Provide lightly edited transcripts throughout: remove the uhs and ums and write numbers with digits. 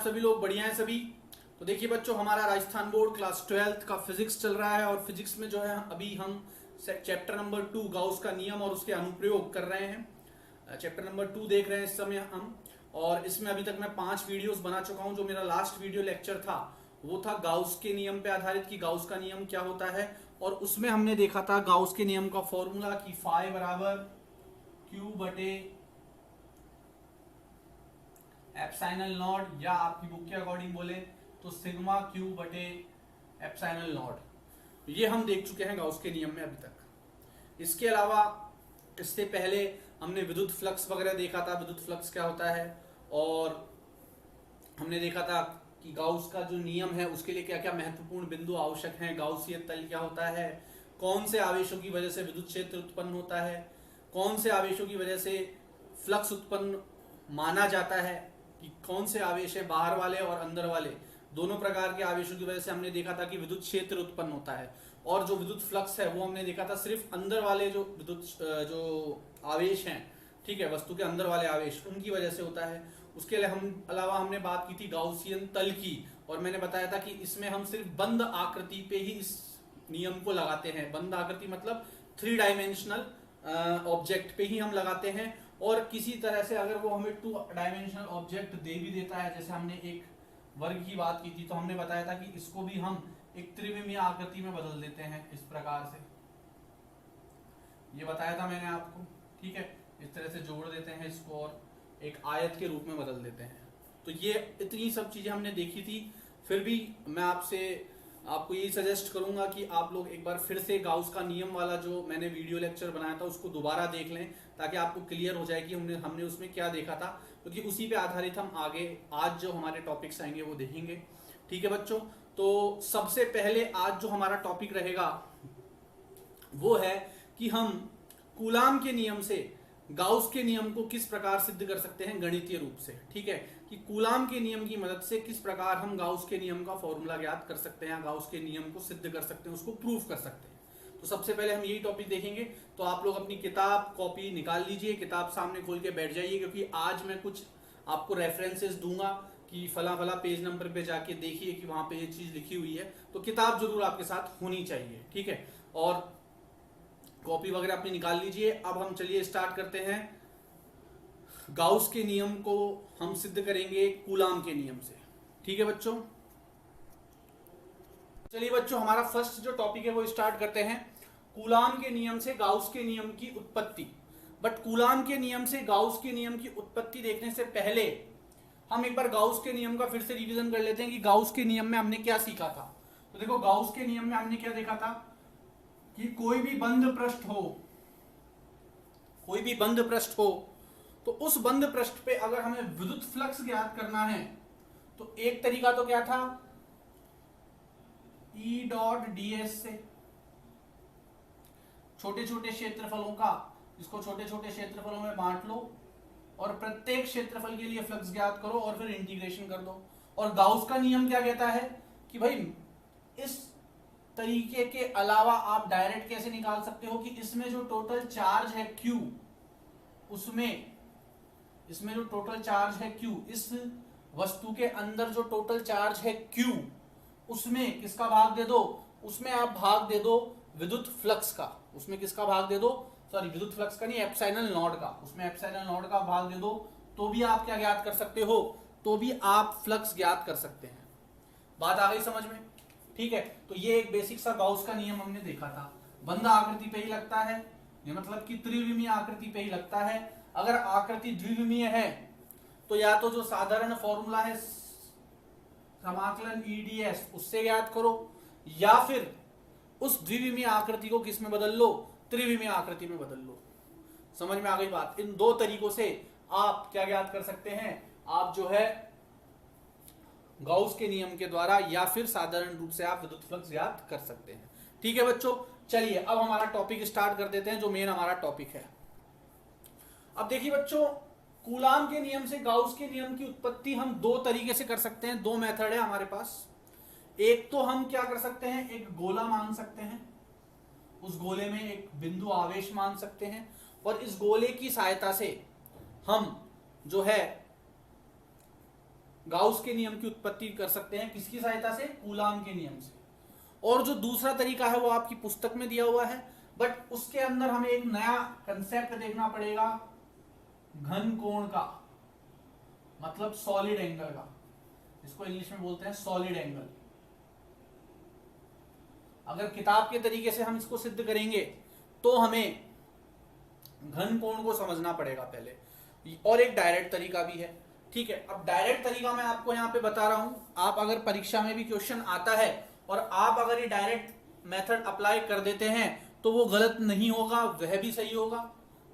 सभी लोग? बढ़िया हैं सभी। तो देखिए बच्चों, हमारा राजस्थान बोर्ड क्लास 12th का फिजिक्स चल रहा है और फिजिक्स में जो है अभी हम चैप्टर नंबर 2 गाउस का नियम और उसके अनुप्रयोग कर रहे हैं। चैप्टर नंबर 2 देख रहे हैं इस समय हम, और इसमें अभी तक मैं 5 वीडियोस बना चुका हूं। जो मेरा लास्ट वीडियो लेक्चर था वो था गाउस के नियम पे आधारित कि गाउस का नियम क्या होता है, और उसमें हमने देखा था गाउस के नियम का फॉर्मूला कि फाई बराबर क्यू बटे एप्सिलॉन नॉट, या आपकी बुक के अकॉर्डिंग बोले तो सिग्मा क्यू बटे एप्सिलॉन नॉट। ये हम देख चुके हैं गाउस के नियम में अभी तक। इसके अलावा इससे पहले हमने विद्युत फ्लक्स वगैरह देखा था, विद्युत फ्लक्स क्या होता है, और हमने देखा था कि गाउस का जो नियम है उसके लिए क्या क्या महत्वपूर्ण बिंदु आवश्यक हैं, गाउसीय तल क्या होता है, कौन से आवेशों की वजह से विद्युत क्षेत्र उत्पन्न होता है, कौन से आवेशों की वजह से फ्लक्स उत्पन्न माना जाता है, कि कौन से आवेश है बाहर वाले और अंदर वाले, दोनों प्रकार के आवेशों की वजह से हमने देखा था कि विद्युत क्षेत्र उत्पन्न होता है। और जो विद्युत फ्लक्स है वो हमने देखा था सिर्फ अंदर वाले जो विद्युत जो आवेश हैं, ठीक है, वस्तु के अंदर वाले आवेश, उनकी वजह से होता है। उसके अलावा हमने बात की थी गाउसियन तल की, और मैंने बताया था कि इसमें हम सिर्फ बंद आकृति पे ही इस नियम को लगाते हैं। बंद आकृति मतलब 3 डायमेंशनल ऑब्जेक्ट पे ही हम लगाते हैं, और किसी तरह से अगर वो हमें 2 डायमेंशनल ऑब्जेक्ट दे भी देता है, जैसे हमने एक वर्ग की बात की थी तो हमने बताया था कि इसको भी हम एक त्रिविमीय आकृति में बदल देते हैं इस प्रकार से, ये बताया था मैंने आपको, ठीक है। इस तरह से जोड़ देते हैं इसको और एक आयत के रूप में बदल देते हैं। तो ये इतनी सब चीजें हमने देखी थी। फिर भी मैं आपको यही सजेस्ट करूंगा कि आप लोग एक बार फिर से गाउस का नियम वाला जो मैंने वीडियो लेक्चर बनाया था उसको दोबारा देख लें, ताकि आपको क्लियर हो जाए कि हमने उसमें क्या देखा था, क्योंकि उसी पे आधारित हम आगे आज जो हमारे टॉपिक्स आएंगे वो देखेंगे, ठीक है बच्चों। तो सबसे पहले आज जो हमारा टॉपिक रहेगा वो है कि हम कूलाम के नियम से गाउस के नियम को किस प्रकार सिद्ध कर सकते हैं गणितीय रूप से, ठीक है, कि कूलाम के नियम की मदद से किस प्रकार हम गाउस के नियम का फॉर्मूला ज्ञात कर सकते हैं, गाउस के नियम को सिद्ध कर सकते हैं, उसको प्रूव कर सकते हैं। तो सबसे पहले हम यही टॉपिक देखेंगे। तो आप लोग अपनी किताब कॉपी निकाल लीजिए, किताब सामने खोल के बैठ जाइए, क्योंकि आज मैं कुछ आपको रेफरेंसेस दूंगा कि फला फला पेज नंबर पे जाके देखिए कि वहां पे ये चीज लिखी हुई है। तो किताब जरूर आपके साथ होनी चाहिए, ठीक है, और कॉपी वगैरह अपनी निकाल लीजिए। अब हम चलिए स्टार्ट करते हैं। गाउस के नियम को हम सिद्ध करेंगे कूलाम के नियम से, ठीक है बच्चों। चलिए बच्चों, हमारा फर्स्ट जो टॉपिक है वो स्टार्ट करते हैं। कूलाम के नियम से गाउस के नियम की उत्पत्ति। बट कूलाम के नियम से गाउस के नियम की उत्पत्ति देखने से पहले हम एक बार गाउस के नियम का फिर से रिवीजन कर लेते हैं कि गाउस के नियम में हमने क्या सीखा था। तो देखो, गाउस के नियम में हमने क्या देखा था कि कोई भी बंद पृष्ठ हो तो उस बंद पृष्ठ पे अगर हमें विद्युत फ्लक्स ज्ञात करना है तो एक तरीका तो क्या था, E डॉट ds से छोटे छोटे क्षेत्रफलों का, इसको छोटे छोटे क्षेत्रफलों में बांट लो और प्रत्येक क्षेत्रफल के लिए फ्लक्स ज्ञात करो और फिर इंटीग्रेशन कर दो। और गाउस का नियम क्या कहता है कि भाई इस तरीके के अलावा आप डायरेक्ट कैसे निकाल सकते हो कि इसमें जो टोटल चार्ज है Q, इसमें जो टोटल चार्ज है Q, इस वस्तु के अंदर जो टोटल चार्ज है Q, उसमें किसका भाग दे दो, उसमें आप भाग दे दो विद्युत फ्लक्स का, उसमें किसका भाग दे दो, सॉरी विद्युत फ्लक्स का नहीं, एप्सिलॉन नॉट का, उसमें एप्सिलॉन नॉट का भाग दे दो, तो भी आप क्या ज्ञात कर सकते हो, तो भी आप फ्लक्स ज्ञात कर सकते हैं। बात आ गई समझ में, ठीक है। तो ये एक बेसिक सा गाउस का नियम हमने देखा था। बंद आकृति पे ही लगता है, ये मतलब कि त्रिविमीय आकृति पे ही लगता है। अगर आकृति द्विविमीय है तो या तो जो साधारण फॉर्मूला है समाकलन EDS उससे ज्ञात करो, या फिर उस द्विविमीय आकृति को किस में बदल लो, त्रिविमीय आकृति में बदल लो। समझ में आ गई बात। इन दो तरीकों से आप क्या ज्ञात कर सकते हैं, आप जो है गाउस के नियम के द्वारा या फिर साधारण रूप से आप विद्युत फ्लक्स ज्ञात कर सकते हैं, ठीक है बच्चों। चलिए अब हमारा टॉपिक स्टार्ट कर देते हैं, जो मेन हमारा टॉपिक है। अब देखिए बच्चों, कूलाम के नियम से गाउस के नियम की उत्पत्ति हम 2 तरीके से कर सकते हैं। 2 मेथड है हमारे पास। एक तो हम क्या कर सकते हैं, एक गोला मान सकते हैं, उस गोले में एक बिंदु आवेश मान सकते हैं, और इस गोले की सहायता से हम जो है गाउस के नियम की उत्पत्ति कर सकते हैं। किसकी सहायता से? कूलाम के नियम से। और जो दूसरा तरीका है वो आपकी पुस्तक में दिया हुआ है, बट उसके अंदर हमें एक नया कंसेप्ट देखना पड़ेगा, घन कोण का, मतलब सॉलिड एंगल का। इसको इंग्लिश में बोलते हैं सॉलिड एंगल। अगर किताब के तरीके से हम इसको सिद्ध करेंगे तो हमें घन कोण को समझना पड़ेगा पहले, और एक डायरेक्ट तरीका भी है। ठीक है, अब डायरेक्ट तरीका मैं आपको यहाँ पे बता रहा हूं। आप अगर परीक्षा में भी क्वेश्चन आता है और आप अगर ये डायरेक्ट मेथड अप्लाई कर देते हैं तो वो गलत नहीं होगा, वह भी सही होगा।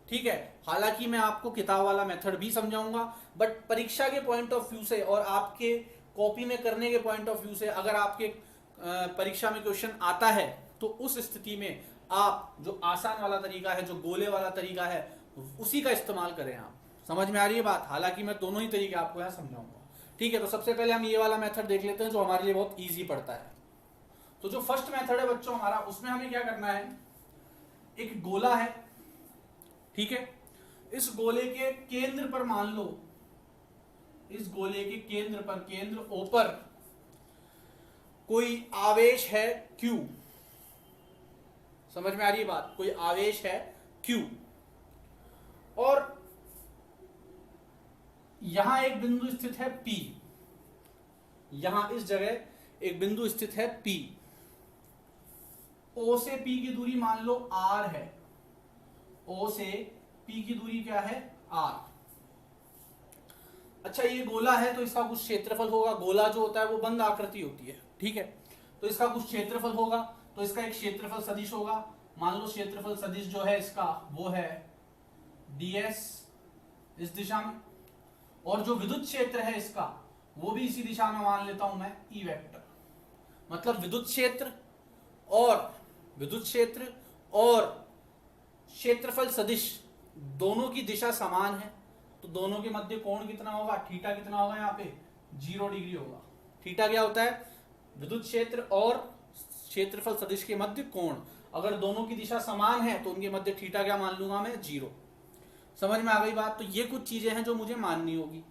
ठीक है, हालांकि मैं आपको किताब वाला मेथड भी समझाऊंगा, बट परीक्षा के पॉइंट ऑफ व्यू से और आपके कॉपी में करने के पॉइंट ऑफ व्यू से अगर आपके परीक्षा में क्वेश्चन आता है तो उस स्थिति में आप जो आसान वाला तरीका है, जो गोले वाला तरीका है, उसी का इस्तेमाल करें। आप समझ में आ रही है बात? हालांकि मैं दोनों ही तरीके आपको यहाँ समझाऊंगा। ठीक है, तो सबसे पहले हम ये वाला मेथड देख लेते हैं जो हमारे लिए बहुत ईजी पड़ता है। तो जो फर्स्ट मेथड है बच्चों हमारा, उसमें हमें क्या करना है, एक गोला है। ठीक है, इस गोले के केंद्र पर मान लो, इस गोले के केंद्र पर, केंद्र O पर कोई आवेश है Q। समझ में आ रही है बात? कोई आवेश है Q, और यहां एक बिंदु स्थित है P। यहां इस जगह एक बिंदु स्थित है P। O से P की दूरी मान लो R है। O से P की दूरी क्या है? R। अच्छा, ये गोला है तो इसका कुछ क्षेत्रफल होगा। गोला जो होता है वो बंद आकृति होती है। ठीक है, तो इसका कुछ क्षेत्रफल होगा, तो इसका एक क्षेत्रफल सदिश होगा। मान लो क्षेत्रफल सदिश जो है इसका वो है ds इस दिशा में, और जो विद्युत क्षेत्र है इसका वो भी इसी दिशा में मान लेता हूं मैं E वेक्टर। मतलब विद्युत क्षेत्र और क्षेत्रफल सदिश दोनों की दिशा समान है, तो दोनों के मध्य कोण कितना होगा? थीटा कितना होगा? यहाँ पे 0 डिग्री होगा। थीटा क्या होता है? विद्युत क्षेत्र और क्षेत्रफल सदिश के मध्य कोण। अगर दोनों की दिशा समान है तो उनके मध्य थीटा क्या मान लूंगा मैं? 0। समझ में आ गई बात? तो ये कुछ चीजें हैं जो मुझे माननी होगी।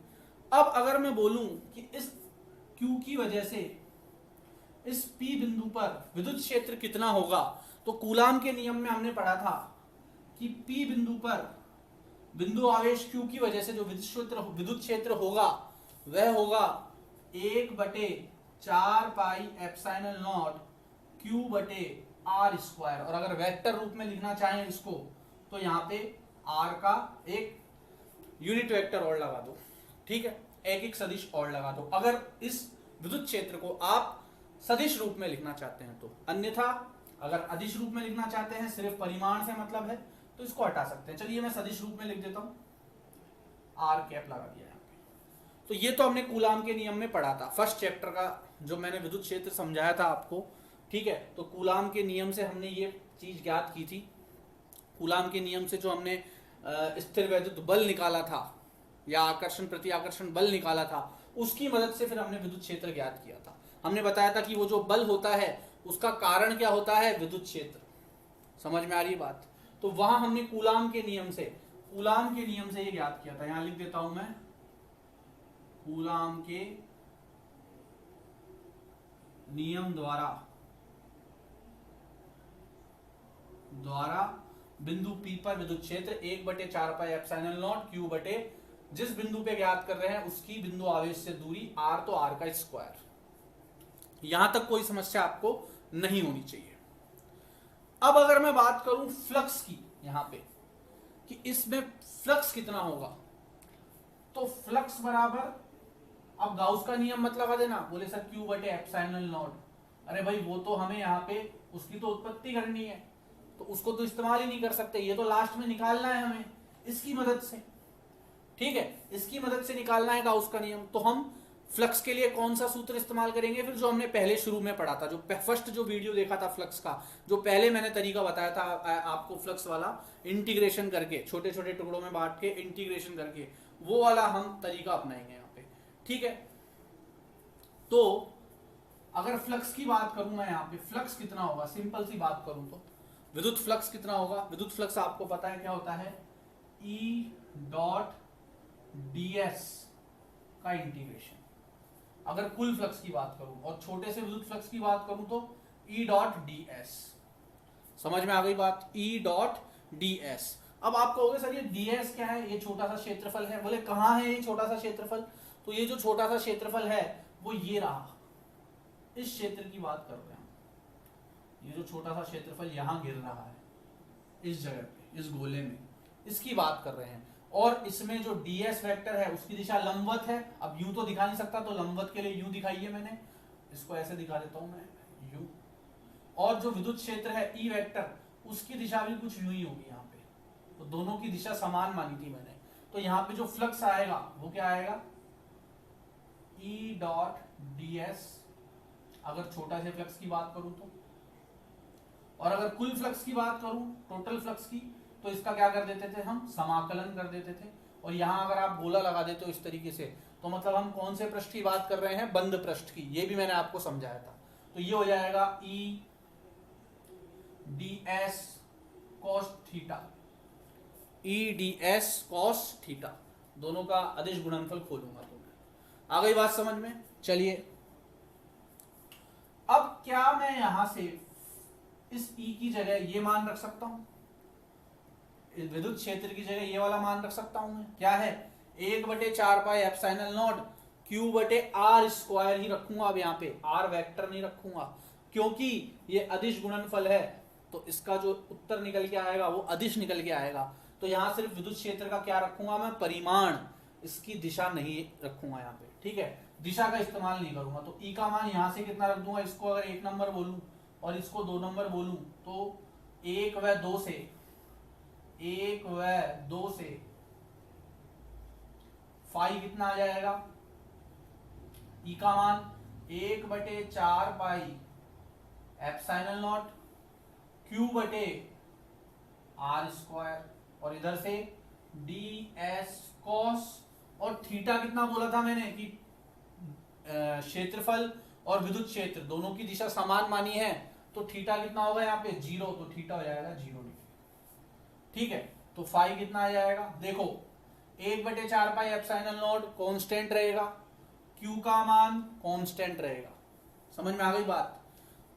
अब अगर मैं बोलूं कि इस Q की वजह से इस P बिंदु पर विद्युत क्षेत्र कितना होगा, तो कूलाम के नियम में हमने पढ़ा था कि P बिंदु पर बिंदु आवेश Q की वजह से जो विद्युत क्षेत्र होगा वह होगा 1/4 पाई एप्सिलॉन नॉट Q बटे R स्क्वायर। और अगर वेक्टर रूप में लिखना चाहें इसको तो यहाँ पे R का एक यूनिट वेक्टर और लगा दो। ठीक है, एक सदिश और लगा दो अगर इस विद्युत क्षेत्र को आप सदिश रूप में लिखना चाहते हैं तो। अन्यथा अगर अदिश रूप में लिखना चाहते हैं, सिर्फ परिमाण से मतलब है, तो इसको हटा सकते हैं। चलिए मैं सदिश रूप में लिख देता हूं, R कैप लगा दिया यहाँ पे। तो ये तो हमने कूलाम के नियम में पढ़ा था, फर्स्ट चैप्टर का जो मैंने विद्युत क्षेत्र समझाया था आपको। ठीक है, तो कूलाम के नियम से हमने ये चीज ज्ञात की थी। कूलाम के नियम से जो हमने स्थिर वैद्युत बल निकाला था या आकर्षण प्रति आकर्षण बल निकाला था, उसकी मदद से फिर हमने विद्युत क्षेत्र ज्ञात किया था। हमने बताया था कि वो जो बल होता है उसका कारण क्या होता है? विद्युत क्षेत्र। समझ में आ रही है बात? तो वहां हमने कूलाम के नियम से ये ज्ञात किया था। यहां लिख देता हूं मैं, कूलाम के नियम द्वारा बिंदु P पर विद्युत क्षेत्र 1/4 पाई एप्सिलॉन नॉट Q बटे जिस बिंदु पे ज्ञात कर रहे हैं उसकी बिंदु आवेश से दूरी R, तो R का स्क्वायर। यहां तक कोई समस्या आपको नहीं होनी चाहिए। अब अगर मैं बात करूं फ्लक्स की यहां पे कि इसमें फ्लक्स कितना होगा, तो फ्लक्स बराबर, अब गाउस का नियम मत लगा देना, बोले सर Q बटे एप्सिलॉन नॉट। अरे भाई वो तो हमें यहाँ पे उसकी तो उत्पत्ति करनी है, तो उसको तो इस्तेमाल ही नहीं कर सकते, ये तो लास्ट में निकालना है हमें इसकी मदद से। ठीक है, इसकी मदद से निकालना है गाउस का नियम। तो हम फ्लक्स के लिए कौन सा सूत्र इस्तेमाल करेंगे? फिर जो हमने पहले शुरू में पढ़ा था, जो फर्स्ट जो वीडियो देखा था फ्लक्स का, जो पहले मैंने तरीका बताया था आपको फ्लक्स वाला, इंटीग्रेशन करके, छोटे छोटे टुकड़ों में बांट के इंटीग्रेशन करके, वो वाला हम तरीका अपनाएंगे यहाँ पे। ठीक है, तो अगर फ्लक्स की बात करूं मैं यहाँ पे, फ्लक्स कितना होगा, सिंपल सी बात करूं तो विद्युत फ्लक्स कितना होगा? विद्युत फ्लक्स आपको पता है क्या होता है? E डॉट ds का इंटीग्रेशन। अगर कुल फ्लक्स की बात करूं, और छोटे से विद्युत फ्लक्स की बात करूं तो E डॉट डी एस। समझ में आ गई बात, E डॉट डी एस। अब आप कहोगे सर ये ds क्या है, ये छोटा सा क्षेत्रफल है। बोले कहाँ है ये छोटा सा क्षेत्रफल, तो ये जो छोटा सा क्षेत्रफल है वो ये रहा, इस क्षेत्र की बात कर रहे हैं हम। ये जो छोटा सा क्षेत्रफल यहाँ गिर रहा है इस जगह पे, इस गोले में, इसकी बात कर रहे हैं। और इसमें जो ds वेक्टर है उसकी दिशा लंबवत है। अब यूं तो दिखा नहीं सकता, तो लंबवत के लिए यूं दिखाई है मैंने, इसको ऐसे दिखा देता हूं मैं, यूं। और जो विद्युत क्षेत्र है E वेक्टर, उसकी दिशा भी कुछ यूं ही होगी यहाँ पे, तो दोनों की दिशा समान मानी थी मैंने। तो यहाँ पे जो फ्लक्स आएगा वो क्या आएगा, E डॉट डी एस, अगर छोटा से फ्लक्स की बात करूं तो। और अगर कुल फ्लक्स की बात करूं, टोटल फ्लक्स की, तो इसका क्या कर देते थे हम, समाकलन कर देते थे। और यहां अगर आप गोला लगा देते हो इस तरीके से, तो मतलब हम कौन से पृष्ठ की बात कर रहे हैं, बंद पृष्ठ की। ये भी मैंने आपको समझाया था। तो ये हो जाएगा E D S cos theta, E D S cos theta, दोनों का अदिश गुणनफल खोलूंगा तो मैं। आ गई बात समझ में। चलिए अब क्या मैं यहां से इस E की जगह ये मान रख सकता हूं, विद्युत क्षेत्र की जगह ये वाला मान रख सकता हूं मैं, क्या है 1/4 पाई एप्सिलॉन नॉट Q/r² ही रखूंगा। अब यहाँ पे r वेक्टर नहीं रखूंगा, क्योंकि ये अदिश गुणनफल है, तो इसका जो उत्तर निकल के आएगा वो अदिश निकल के आएगा। तो यहाँ सिर्फ विद्युत क्षेत्र का क्या रखूंगा मैं, परिमाण, इसकी दिशा नहीं रखूंगा यहाँ पे, ठीक है, दिशा का इस्तेमाल नहीं करूंगा। तो E का मान यहाँ से कितना रख दूंगा, इसको अगर 1 नंबर बोलूं और इसको 2 नंबर बोलूं, तो 1 व 2 से फाई कितना आ जाएगा, E का मान 1/4 पाई एप्सिलॉन नॉट Q/r², और इधर से ds cos, और थीटा कितना बोला था मैंने कि क्षेत्रफल और विद्युत क्षेत्र दोनों की दिशा समान मानी है, तो थीटा कितना होगा यहाँ पे 0, तो थीटा हो जाएगा 0 डिग्री, ठीक है। तो फाई कितना आ जाएगा, देखो 1/4 पाई एप्सिलॉन नॉट कांस्टेंट रहेगा, Q का मान कांस्टेंट रहेगा, समझ में आ गई बात।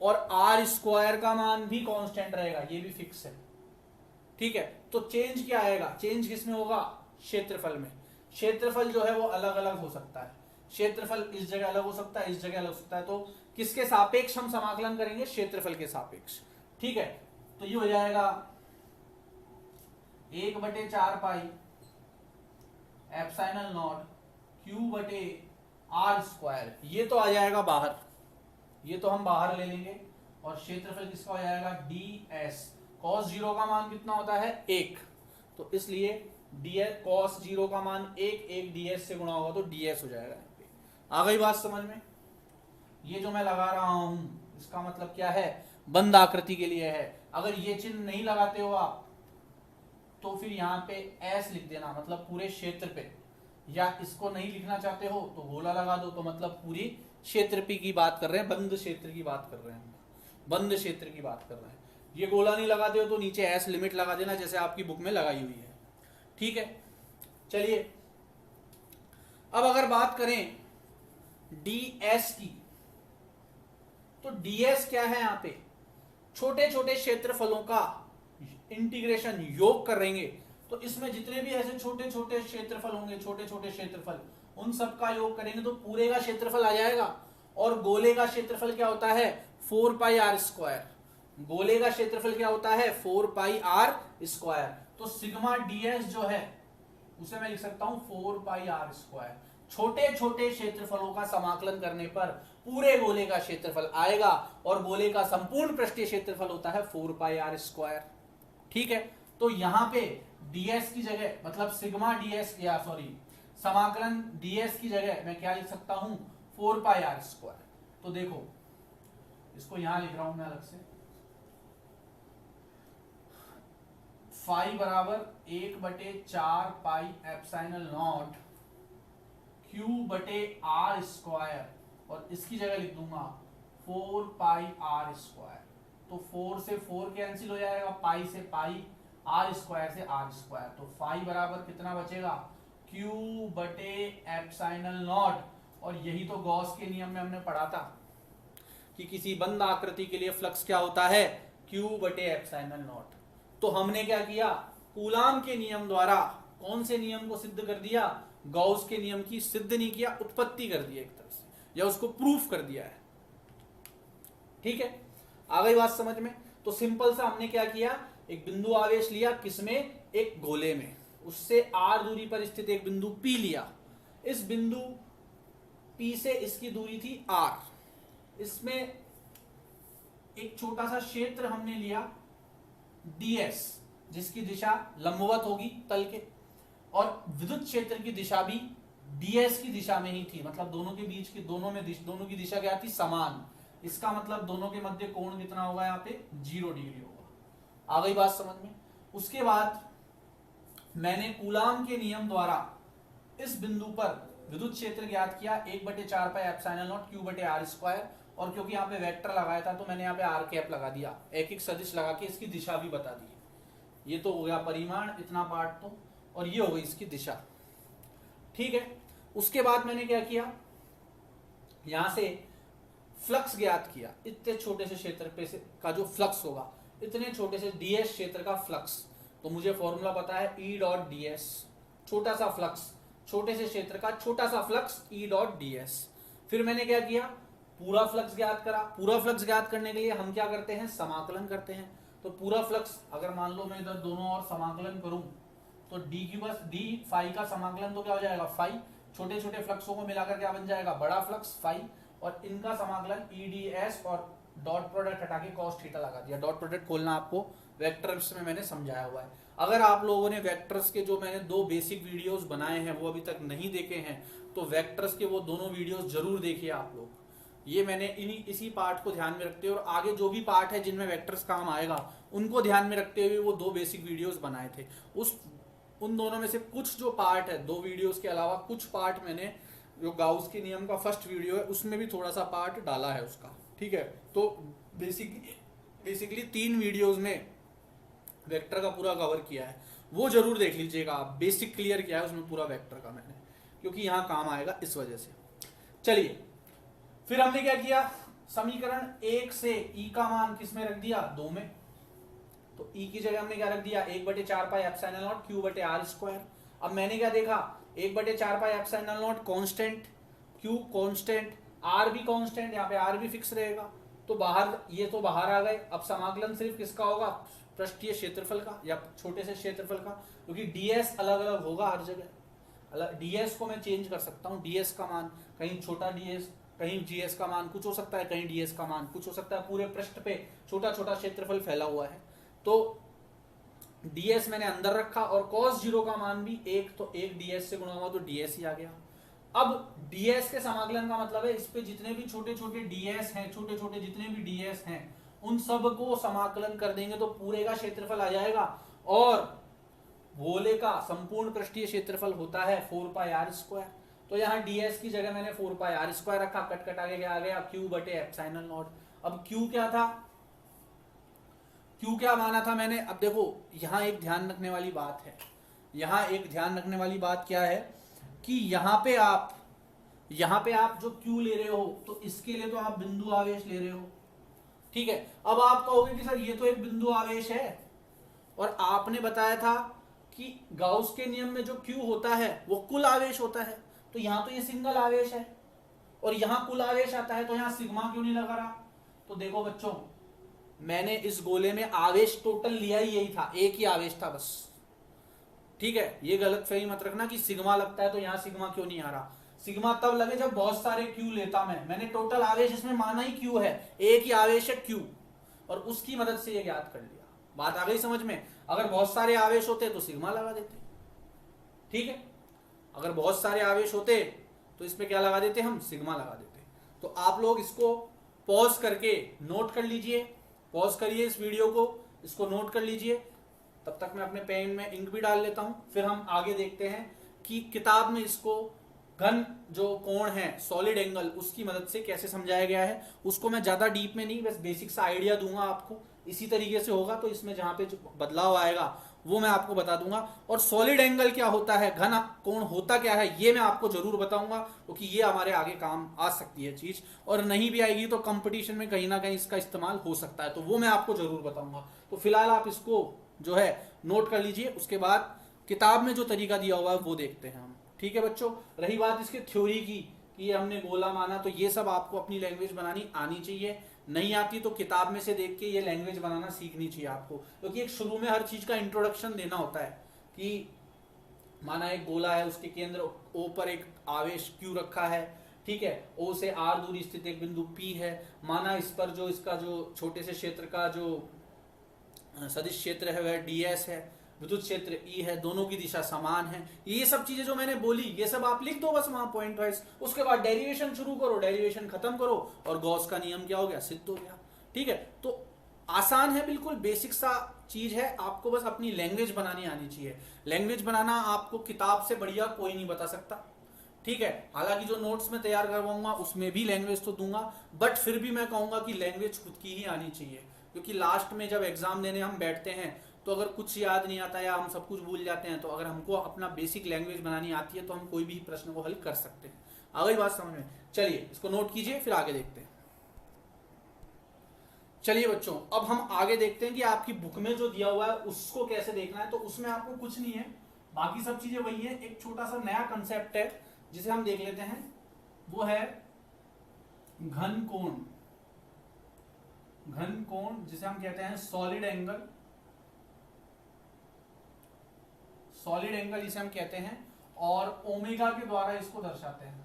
और r² का मान भी कांस्टेंट रहेगा, ये भी फिक्स है, ठीक है। तो चेंज क्या आएगा, चेंज किसमें होगा, क्षेत्रफल में। क्षेत्रफल जो है वो अलग अलग हो सकता है, क्षेत्रफल इस जगह अलग हो सकता है, इस जगह अलग हो सकता है। तो किसके सापेक्ष हम समाकलन करेंगे, क्षेत्रफल के सापेक्ष, ठीक है। तो ये हो जाएगा 1/4 पाई एप्सिलॉन नॉट Q/r², ये तो आ जाएगा बाहर, ये तो हम बाहर ले लेंगे। और क्षेत्रफल किसका हो जाएगा, ds cos 0 का मान कितना होता है 1, तो इसलिए ds cos 0 का मान 1 ds से गुणा होगा तो ds हो जाएगा। यहाँ पे आ गई बात समझ में। ये जो मैं लगा रहा हूं इसका मतलब क्या है, बंद आकृति के लिए है। अगर ये चिन्ह नहीं लगाते हो आप, तो फिर यहाँ पे s लिख देना, मतलब पूरे क्षेत्र पे, या इसको नहीं लिखना चाहते हो तो गोला लगा दो, तो मतलब पूरी क्षेत्र की बात कर रहे हैं, बंद क्षेत्र की बात कर रहे हैं, बंद क्षेत्र की बात कर रहे हैं। ये गोला नहीं लगाते हो तो नीचे एस लिमिट लगा देना, जैसे आपकी बुक में लगाई हुई है, ठीक है। चलिए अब अगर बात करें ds की, तो ds क्या है, यहाँ पे छोटे छोटे क्षेत्रफलों का इंटीग्रेशन, योग करेंगे, तो इसमें जितने भी ऐसे छोटे छोटे क्षेत्रफल होंगे, छोटे छोटे क्षेत्रफल, उन सब का योग करेंगे तो पूरे का क्षेत्रफल आ जाएगा। और गोले का क्षेत्रफल क्या होता है, 4πr², गोले का क्षेत्रफल क्या होता है 4πr²। तो सिग्मा ds जो है उसे मैं लिख सकता हूं 4πr²। छोटे छोटे क्षेत्रफलों का समाकलन करने पर पूरे गोले का क्षेत्रफल आएगा, और गोले का संपूर्ण पृष्ठीय क्षेत्रफल होता है 4πr², ठीक है। तो यहां पे ds की जगह, मतलब सिग्मा ds, या सॉरी समाकलन ds की जगह मैं क्या लिख सकता हूं 4πr²। तो देखो इसको यहां लिख रहा हूं मैं अलग से, फाई बराबर 1/4 पाई एप्सिलॉन नॉट Q/r², और इसकी जगह लिख दूंगा 4πr²। तो 4 से 4 कैंसिल हो जाएगा, पाई से पाई, r² से r²। तो फाई बराबर कितना बचेगा, Q/एप्सिलॉन नॉट और यही तो गॉस के नियम में हमने पढ़ा था कि किसी बंद आकृति के लिए फ्लक्स क्या होता है, Q बटे एप्सिलॉन नॉट। तो हमने क्या किया, कूलाम के नियम द्वारा कौन से नियम को सिद्ध कर दिया, गॉस के नियम की सिद्ध नहीं किया, उत्पत्ति कर दी एक तरह से, या उसको प्रूफ कर दिया है। ठीक है, आ गई बात समझ में। तो सिंपल सा हमने क्या किया, एक बिंदु आवेश लिया, किसमें, एक गोले में, उससे r दूरी पर स्थित एक बिंदु P लिया, इस बिंदु P से इसकी दूरी थी r, इसमें एक छोटा सा क्षेत्र हमने लिया ds, जिसकी दिशा लंबवत होगी तल के, और विद्युत क्षेत्र की दिशा भी ds की दिशा में ही थी, मतलब दोनों के बीच की दोनों की दिशा क्या थी, समान। इसका मतलब दोनों के मध्य कोण कितना होगा, यहाँ पे 0 डिग्री होगा। आ गई बात समझ में। उसके बाद मैंने कूलाम के नियम द्वारा इस बिंदु पर विद्युत क्षेत्र ज्ञात किया, 1/4 पाई एप्सिलॉन नॉट Q बटे r स्क्वायर, और क्योंकि यहाँ पे वेक्टर लगाया था तो मैंने यहाँ पे r कैप लगा दिया, एक एक सदिश लगा के इसकी दिशा भी बता दी। ये तो हो गया परिमाण, इतना पार्ट तो, और ये हो गई इसकी दिशा। ठीक है, उसके बाद मैंने क्या किया, यहां से फ्लक्स ज्ञात किया, इतने छोटे से क्षेत्र पे से का जो फ्लक्स होगा, इतने छोटे से ds क्षेत्र का फ्लक्स, तो मुझे फॉर्मूला पता है E डॉट ds, छोटा सा फ्लक्स, छोटे से क्षेत्र का छोटा सा फ्लक्स E डॉट ds। फिर मैंने क्या किया, पूरा फ्लक्स ज्ञात करा। पूरा फ्लक्स ज्ञात करने के लिए हम क्या करते हैं, समाकलन करते हैं। तो पूरा फ्लक्स अगर मान लो मैं इधर दोनों और समाकलन करूं तो d फाई का समाकलन तो क्या हो जाएगा, फाई, छोटे छोटे फ्लक्सों को मिलाकर क्या बन जाएगा, बड़ा फ्लक्स फाई, और इनका समाकलन EDS, और डॉट प्रोडक्ट हटा के कॉस थीटा लगा दिया। डॉट प्रोडक्ट खोलना आपको वेक्टर्स में मैंने समझाया हुआ है। अगर आप लोगों ने वेक्टर्स के जो मैंने 2 बेसिक वीडियोस बनाए हैं वो अभी तक नहीं देखे हैं तो वेक्टर्स के वो दोनों वीडियोस जरूर देखिए आप लोग। ये मैंने इसी पार्ट को ध्यान में रखते हुए और आगे जो भी पार्ट है जिनमें वेक्टर्स काम आएगा उनको ध्यान में रखते हुए वो 2 बेसिक वीडियोस बनाए थे। उन दोनों में से कुछ जो पार्ट है 2 वीडियोस के अलावा कुछ पार्ट मैंने जो गाउस के नियम का फर्स्ट वीडियो है उसमें भी थोड़ा सा पार्ट डाला है उसका। ठीक है, तो बेसिकली 3 वीडियोस में वेक्टर का पूरा कवर किया है, वो जरूर देख लीजिएगा आप। बेसिक क्लियर किया है उसमें पूरा वेक्टर का मैंने, क्योंकि यहाँ काम आएगा इस वजह से। चलिए, फिर हमने क्या किया, समीकरण 1 से E का मान किसमें रख दिया, 2 में। तो E की जगह हमने क्या रख दिया, 1/4 पाई एप्सिलॉन नॉट Q बटे r स्क्वायर। अब मैंने क्या देखा, 1/4 pi epsilon not constant, Q constant, R भी कांस्टेंट, यहाँ पे R भी फिक्स रहेगा। तो बाहर, ये तो बाहर आ गए। अब समाकलन सिर्फ किसका होगा, पृष्ठीय क्षेत्रफल का या छोटे से क्षेत्रफल का, क्योंकि ds अलग अलग होगा हर जगह। ds को मैं चेंज कर सकता हूँ, ds का मान कहीं छोटा ds, कहीं gs का मान कुछ हो सकता है, कहीं ds का मान कुछ हो सकता है। पूरे पृष्ठ पे छोटा छोटा क्षेत्रफल फैला हुआ है, तो ds मैंने अंदर रखा, और cos 0 का मान भी 1, तो 1 ds से गुणा हुआ तो ds ही आ गया। अब ds के समाकलन का मतलब है इस पे जितने भी छोटे छोटे ds हैं, छोटे छोटे जितने भी ds हैं उन सब को समाकलन कर देंगे तो पूरे का क्षेत्रफल आ जाएगा, और गोले का संपूर्ण पृष्ठीय क्षेत्रफल होता है 4 पाई r स्क्वायर। तो यहाँ ds की जगह मैंने 4 पाई r स्क्वायर रखा, कट कट आगे क्या आ गया, Q बटे एप्सिलॉन नॉट। अब Q क्या था, Q क्या माना था मैंने। अब देखो यहाँ एक ध्यान रखने वाली बात है, यहाँ एक ध्यान रखने वाली बात क्या है कि यहाँ पे आप जो Q ले रहे हो तो इसके लिए तो आप बिंदु आवेश ले रहे हो। ठीक है, अब आप कहोगे कि सर ये तो एक बिंदु आवेश है, और आपने बताया था कि गाउस के नियम में जो Q होता है वो कुल आवेश होता है, तो यहाँ तो ये सिंगल आवेश है और यहाँ कुल आवेश आता है, तो यहाँ सिग्मा क्यों नहीं लगा रहा। तो देखो बच्चों, मैंने इस गोले में आवेश टोटल लिया ही यही था, एक ही आवेश था बस। ठीक है, ये गलत फहमी मत रखना कि सिग्मा लगता है तो यहाँ सिग्मा क्यों नहीं आ रहा। सिग्मा तब लगे जब बहुत सारे Q लेता मैंने टोटल आवेश इसमें माना ही Q है, एक ही आवेश है Q, और उसकी मदद से ये ज्ञात कर लिया। बात आ गई समझ में। अगर बहुत सारे आवेश होते तो सिग्मा लगा देते। ठीक है, अगर बहुत सारे आवेश होते तो इसमें क्या लगा देते, हम सिग्मा लगा देते। तो आप लोग इसको पॉज करके नोट कर लीजिए, पॉज करिए इस वीडियो को, इसको नोट कर लीजिए। तब तक मैं अपने पेन में इंक भी डाल लेता हूं, फिर हम आगे देखते हैं कि किताब में इसको घन जो कोण है सॉलिड एंगल उसकी मदद से कैसे समझाया गया है। उसको मैं ज्यादा डीप में नहीं, बस बेसिक सा आइडिया दूंगा आपको। इसी तरीके से होगा तो इसमें जहां पे जो बदलाव आएगा वो मैं आपको बता दूंगा। और सॉलिड एंगल क्या होता है, घन कोण होता क्या है, ये मैं आपको जरूर बताऊंगा, क्योंकि ये हमारे आगे काम आ सकती है चीज, और नहीं भी आएगी तो कंपटीशन में कहीं ना कहीं इसका इस्तेमाल हो सकता है, तो वो मैं आपको जरूर बताऊंगा। तो फिलहाल आप इसको जो है नोट कर लीजिए, उसके बाद किताब में जो तरीका दिया हुआ है वो देखते हैं हम। ठीक है बच्चों, रही बात इसके थ्योरी की कि ये हमने गोला माना, तो ये सब आपको अपनी लैंग्वेज बनानी आनी चाहिए। नहीं आती तो किताब में से देख के ये लैंग्वेज बनाना सीखनी चाहिए आपको, क्योंकि एक शुरू में हर चीज का इंट्रोडक्शन देना होता है कि माना एक गोला है, उसके केंद्र ओ पर एक आवेश क्यू रखा है, ठीक है, ओ से आर दूरी स्थित एक बिंदु पी है, माना इस पर जो इसका जो छोटे से क्षेत्र का जो सदिश क्षेत्र है वह ds है, विद्युत क्षेत्र E है, दोनों की दिशा समान है। ये सब चीजें जो मैंने बोली ये सब आप लिख दो बस वहां पॉइंट वाइज, उसके बाद डेरिवेशन शुरू करो, डेरिवेशन खत्म करो, और गॉस का नियम क्या हो गया, सिद्ध हो गया। ठीक है, तो आसान है, बिल्कुल बेसिक सा चीज है, आपको बस अपनी लैंग्वेज बनानी आनी चाहिए। लैंग्वेज बनाना आपको किताब से बढ़िया कोई नहीं बता सकता। ठीक है, हालांकि जो नोट्स में तैयार करवाऊंगा उसमें भी लैंग्वेज तो दूंगा, बट फिर भी मैं कहूंगा कि लैंग्वेज खुद की ही आनी चाहिए, क्योंकि लास्ट में जब एग्जाम देने हम बैठते हैं तो अगर कुछ याद नहीं आता या हम सब कुछ भूल जाते हैं, तो अगर हमको अपना बेसिक लैंग्वेज बनानी आती है तो हम कोई भी प्रश्न को हल कर सकते हैं। आ गई बात समझ में? चलिए इसको नोट कीजिए, फिर आगे देखते हैं। चलिए बच्चों, अब हम आगे देखते हैं कि आपकी बुक में जो दिया हुआ है उसको कैसे देखना है। तो उसमें आपको कुछ नहीं है, बाकी सब चीजें वही है। एक छोटा सा नया कंसेप्ट है जिसे हम देख लेते हैं, वो है घन कोण। घन कोण जिसे हम कहते हैं सॉलिड एंगल, सॉलिड एंगल जिसे हम कहते हैं, और ओमेगा के द्वारा इसको दर्शाते हैं।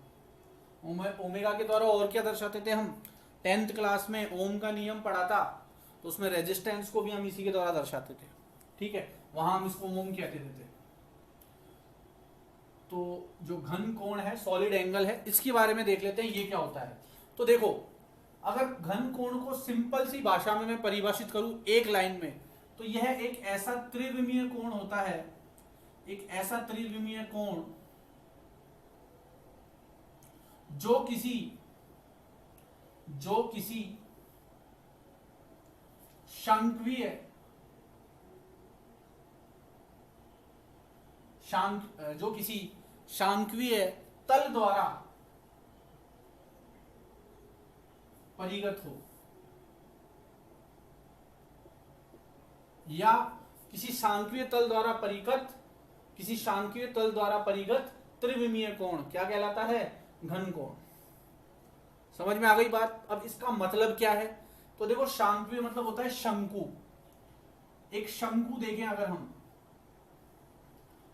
ओमेगा के द्वारा और क्या दर्शाते थे हम, 10th क्लास में ओम का नियम पढ़ा था, तो उसमें रेजिस्टेंस को भी हम इसी के द्वारा दर्शाते थे। ठीक है, वहां हम इसको ओम कहते थे। तो जो घन कोण है, सॉलिड एंगल है, इसके बारे में देख लेते हैं ये क्या होता है। तो देखो, अगर घन कोण को सिंपल सी भाषा में मैं परिभाषित करूं एक लाइन में, तो यह एक ऐसा त्रिविमीय कोण होता है, एक ऐसा त्रिविमीय कोण जो किसी शांकवीय तल द्वारा परिगत हो, या किसी शांकवीय तल द्वारा परिगत त्रिविमीय कोण क्या कहलाता है, घन कोण। समझ में आ गई बात? अब इसका मतलब क्या है, तो देखो शांकवीय मतलब होता है शंकु। एक शंकु देखें अगर हम,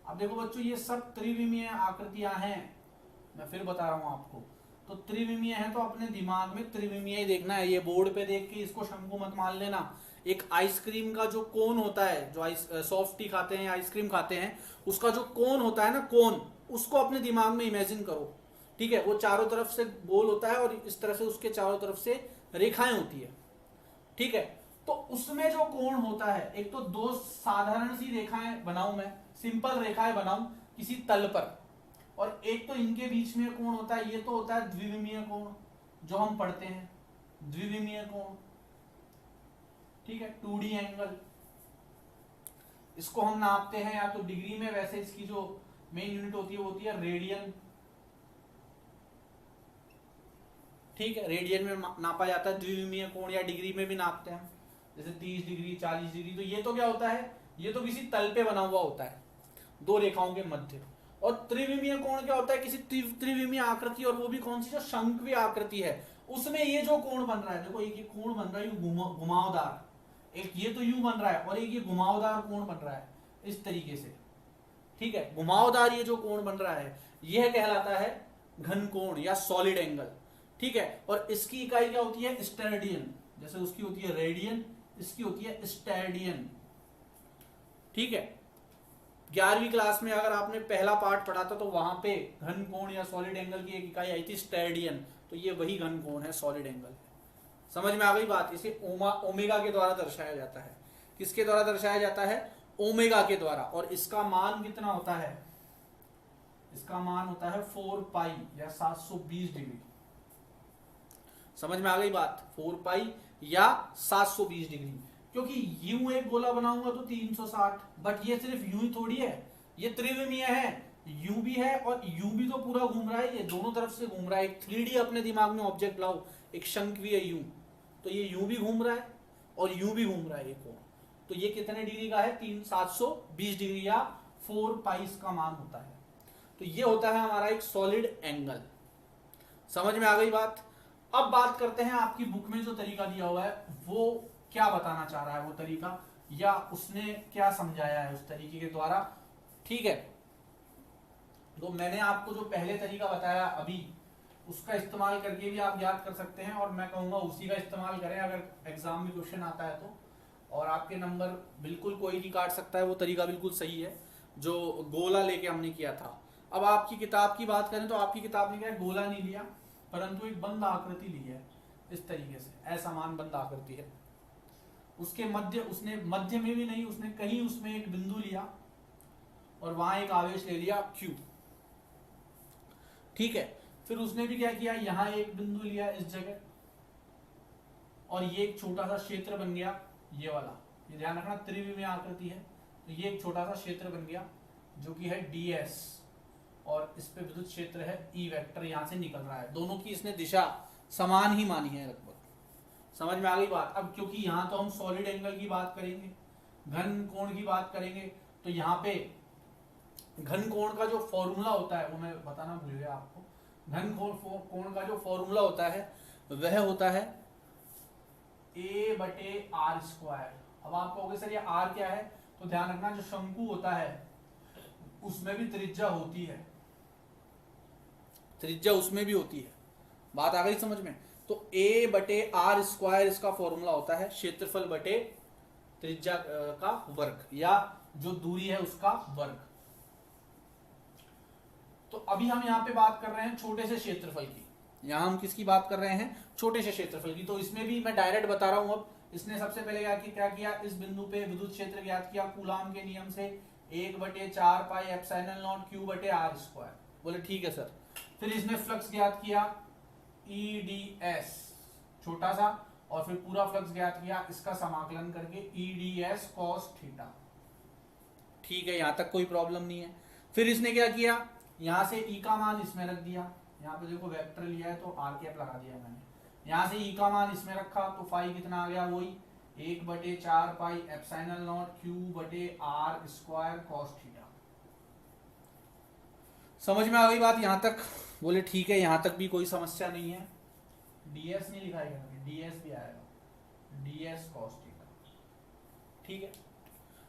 अब देखो बच्चों ये सब त्रिविमीय आकृतियां हैं, मैं फिर बता रहा हूं आपको। तो त्रिविमीय है तो अपने दिमाग में त्रिविमीय ही देखना है, ये बोर्ड पे देख के इसको शंकु मत मान लेना। एक आइसक्रीम का जो कोन होता है, जो सॉफ्ट टी खाते हैं, आइसक्रीम खाते हैं, उसका जो कोन होता है ना, कोन, उसको अपने दिमाग में इमेजिन करो। ठीक है, वो चारों तरफ से गोल होता है और इस तरह से उसके चारों तरफ से रेखाएं होती है। ठीक है, तो उसमें जो कोण होता है, एक तो दो साधारण सी रेखाएं बनाऊं, मैं सिंपल रेखाएं बनाऊं किसी तल पर, और एक तो इनके बीच में कोण होता है, ये तो होता है द्विविमीय कोण जो हम पढ़ते हैं, द्विविमीय कोण। ठीक है, 2D एंगल, इसको हम नापते हैं या तो डिग्री में, वैसे इसकी जो मेन यूनिट होती है वो होती है रेडियन। ठीक है, रेडियन में नापा जाता है द्विविमीय कोण, या डिग्री में भी नापते हैं, जैसे 30 डिग्री 40 डिग्री। तो ये तो क्या होता है, ये तो किसी तल पे बना हुआ होता है, दो रेखाओं के मध्य। और त्रिविमीय कोण क्या होता है, किसी त्रिविमीय आकृति, और वो भी कौन सी, जो शंक्वीय आकृति है, उसमें ये जो कोण बन रहा है, देखो एक ये कोण बन रहा है घुमावदार, एक ये तो यूं बन रहा है, और एक ये घुमावदार कोण बन रहा है इस तरीके से। ठीक है, घुमावदार ये जो कोण बन रहा है यह कहलाता है घन कोण या सॉलिड एंगल। ठीक है, और इसकी इकाई क्या होती है, स्टेरेडियन। जैसे उसकी होती है रेडियन, इसकी होती है स्टेरेडियन। ठीक है, 11वीं क्लास में अगर आपने पहला पार्ट पढ़ा था तो वहां पे घन कोण या सॉलिड एंगल की एक इकाई आई थी स्टेरेडियन, तो ये वही घन कोण है, सॉलिड एंगल। समझ में आ गई बात? इसे ओमेगा के द्वारा दर्शाया जाता है। किसके द्वारा दर्शाया जाता है, ओमेगा के द्वारा। और इसका मान कितना होता है, इसका मान होता है 4 पाई या 720 डिग्री। समझ में आ गई बात, 4 पाई या 720 डिग्री। क्योंकि यूं एक गोला बनाऊंगा तो 360, बट ये सिर्फ यूं ही थोड़ी है, ये त्रिविमीय है, यूं भी है और यूं भी तो पूरा घूम रहा है, ये दोनों तरफ से घूम रहा है। एक 3D अपने दिमाग में ऑब्जेक्ट लाओ, एक शंख भी है यूं, तो ये यूं भी घूम रहा है और यूं भी घूम रहा है ये कोण। तो ये कितने डिग्री का है? 720 डिग्री या 4 पाई का मान होता है। तो ये होता है हमारा एक सॉलिड एंगल। समझ में आ गई बात? अब बात करते हैं आपकी बुक में जो तरीका दिया हुआ है वो क्या बताना चाह रहा है, वो तरीका या उसने क्या समझाया है उस तरीके के द्वारा। ठीक है, तो मैंने आपको जो पहले तरीका बताया अभी, उसका इस्तेमाल करके भी आप याद कर सकते हैं, और मैं कहूंगा उसी का इस्तेमाल करें अगर एग्जाम में क्वेश्चन आता है तो, और आपके नंबर बिल्कुल कोई नहीं काट सकता है। वो तरीका बिल्कुल सही है जो गोला लेके हमने किया था। अब आपकी किताब की बात करें तो आपकी किताब ने क्या है, गोला नहीं लिया परंतु एक बंद आकृति ली है, इस तरीके से असमान बंद आकृति है। उसके मध्य, उसने मध्य में भी नहीं, उसने कहीं उसमें एक बिंदु लिया और वहां एक आवेश ले लिया Q। ठीक है, फिर उसने भी क्या किया, यहां एक बिंदु लिया इस जगह, और ये एक छोटा सा क्षेत्र बन गया, ये वाला, ये ध्यान रखना त्रिविमीय आकृति है, तो ये एक छोटा सा क्षेत्र बन गया जो कि है ds, और इस पे विद्युत क्षेत्र है E वेक्टर, यहां से निकल रहा है। दोनों की इसने दिशा समान ही मानी है लगभग। समझ में आ गई बात? अब क्योंकि यहां तो हम सॉलिड एंगल की बात करेंगे, घन कोण की बात करेंगे, तो यहाँ पे घन कोण का जो फॉर्मूला होता है वो मैं बताना भूल गया आपको। घन कोण का जो फॉर्मूला होता है वह होता है A/r²। अब आप कहोगे सर ये r क्या है, तो ध्यान रखना जो शंकु होता है उसमें भी त्रिज्या होती है, त्रिज्या उसमें भी होती है। बात आ गई समझ में? तो A/r² इसका फॉर्मूला होता है क्षेत्रफल बटे त्रिज्या का वर्ग, या जो दूरी है उसका वर्ग। तो अभी हम यहाँ पे बात कर रहे हैं छोटे से क्षेत्रफल की, यहाँ हम किसकी बात कर रहे हैं, छोटे से क्षेत्रफल की। तो इसमें भी मैं डायरेक्ट बता रहा हूं। अब इसने सबसे पहले क्या किया, इस बिंदु पे विद्युत क्षेत्र ज्ञात किया कूलाम के नियम से, 1/4 पाई एप्सिलॉन नॉट Q/r²। बोले ठीक है सर। फिर इसने फ्लक्स ज्ञात किया EdS छोटा सा, और फिर पूरा फ्लक्स ज्ञात किया इसका समाकलन करके EdS cos थीटा। ठीक है, यहां तक कोई प्रॉब्लम नहीं है। फिर इसने क्या किया, यहां से E का मान इसमें रख दिया, यहाँ पे देखो वेक्टर लिया है तो r कैप लगा दिया मैंने, यहाँ से E का मान इसमें रखा तो फाई कितना आ गया, वही 1/4 pi epsilon not Q/r² cos theta. समझ में आ गई बात यहां तक? बोले ठीक है, यहां तक भी कोई समस्या नहीं है। ds नहीं लिखा है, ds भी आएगा, ds cos थीटा। ठीक है,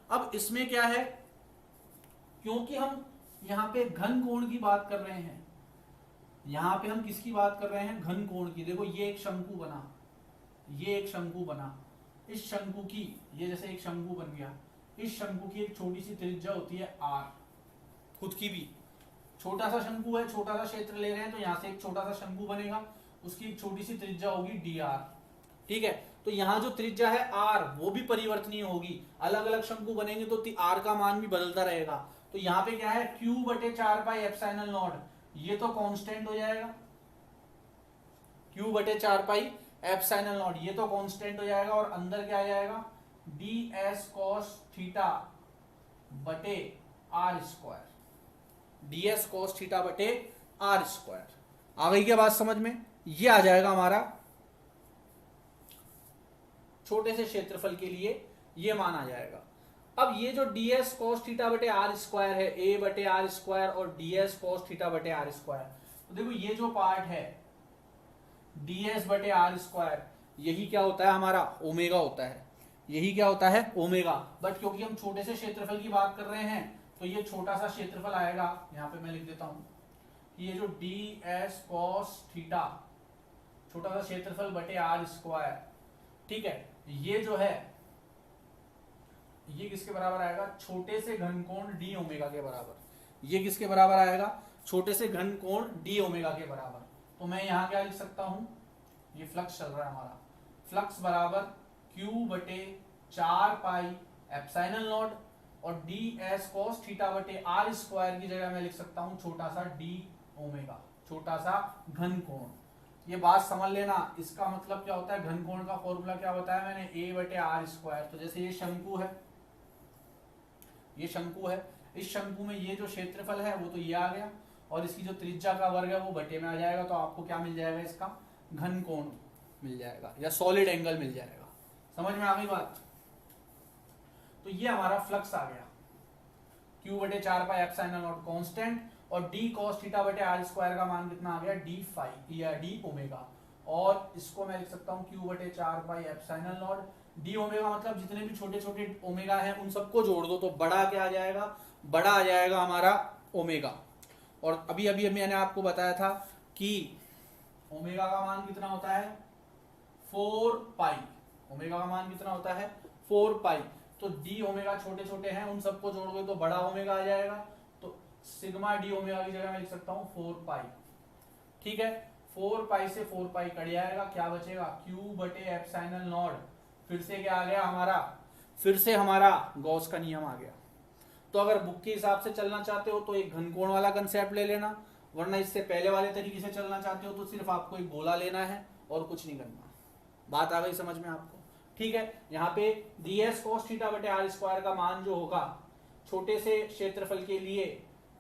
अब इसमें क्या है, क्योंकि हम यहाँ पे घन कोण की बात कर रहे हैं, यहाँ पे हम किसकी बात कर रहे हैं, घन कोण की। देखो ये एक शंकु बना, ये एक शंकु बना, इस शंकु की, ये जैसे एक शंकु बन गया, इस शंकु की एक छोटी सी त्रिज्या होती है r, खुद की भी छोटा सा शंकु है, छोटा सा क्षेत्र ले रहे हैं, तो यहाँ से एक छोटा सा शंकु बनेगा, उसकी एक छोटी सी त्रिज्या होगी dr। ठीक है, तो यहाँ जो त्रिज्या है r वो भी परिवर्तनीय होगी, अलग अलग शंकु बनेंगे तो r का मान भी बदलता रहेगा। तो यहाँ पे क्या है, Q/4 पाई एप्सिलॉन नॉट, ये तो कांस्टेंट हो जाएगा, Q/4 पाई एप्सिलॉन नॉट ये तो कांस्टेंट हो जाएगा, और अंदर क्या आ जाएगा, ds cos थीटा बटे r², ds cos थीटा बटे r²। आ गई क्या बात समझ में? ये आ जाएगा हमारा छोटे से क्षेत्रफल के लिए, ये मान आ जाएगा। अब ये जो ds cos थीटा बटे r² है, A/r² और ds cos थीटा बटे r², तो देखो ये जो पार्ट है ds बटे r², यही क्या होता है हमारा, ओमेगा होता है, यही क्या होता है, ओमेगा। बट क्योंकि हम छोटे से क्षेत्रफल की बात कर रहे हैं तो ये छोटा सा क्षेत्रफल आएगा, यहाँ पे मैं लिख देता हूं कि ये जो ds cos थीटा छोटा सा क्षेत्रफल बटे r², ठीक है, ये जो है ये किसके बराबर आएगा, छोटे से घन कोण d ओमेगा के बराबर। ये किसके बराबर आएगा, छोटे से घन कोण d ओमेगा के बराबर। तो मैं यहाँ क्या लिख सकता हूं, ये फ्लक्स चल रहा है हमारा, फ्लक्स बराबर Q/4 पाई एप्सिलॉन नॉट, और ds cos थीटा बटे r² की जगह मैं लिख सकता हूं छोटा सा d ओमेगा, छोटा सा घन कोण। ये बात समझ लेना, इसका मतलब क्या होता है, घन कोण का फॉर्मूला क्या बताया मैंने, a/r²। तो जैसे ये शंकु है, ये शंकु है, इस शंकु में ये जो क्षेत्रफल है वो तो ये आ गया, और इसकी जो त्रिज्या का वर्ग है वो बटे में आ जाएगा, तो आपको क्या मिल जाएगा, इसका घन कोण मिल जाएगा या सॉलिड एंगल मिल जाएगा। समझ में आ गई बात। तो ये हमारा फ्लक्स आ गया, q/4πε0 कांस्टेंट, और d cos θ/r² का मान कितना आ गया, d फाई या d ओमेगा, और इसको मैं लिख सकता हूँ q/4πε0 d ओमेगा, मतलब जितने भी छोटे छोटे ओमेगा हैं उन सबको जोड़ दो तो बड़ा क्या आ जाएगा, बड़ा आ जाएगा हमारा ओमेगा। और अभी अभी मैंने आपको बताया था कि ओमेगा का मान कितना होता है, 4 पाई, ओमेगा का मान कितना होता है, 4 पाई। तो डी ओमेगा छोटे छोटे हैं उन सबको जोड़ दो तो बड़ा ओमेगा आ जाएगा, तो सिग्मा डी ओमेगा की जगह मैं लिख सकता हूँ 4 पाई। ठीक है, 4 पाई से 4 पाई कट जाएगा, क्या बचेगा, q/ε0। फिर से क्या आ गया हमारा, फिर से हमारा गॉस का नियम आ गया। तो अगर बुक के हिसाब से चलना चाहते हो तो एक घनकोण वाला कंसेप्ट ले लेना, वरना इससे पहले वाले तरीके से चलना चाहते हो तो सिर्फ आपको एक गोला लेना है और कुछ नहीं करना। बात आ गई समझ में आपको। ठीक है, यहाँ पे ds cos θ/r² का मान जो होगा, छोटे से क्षेत्रफल के लिए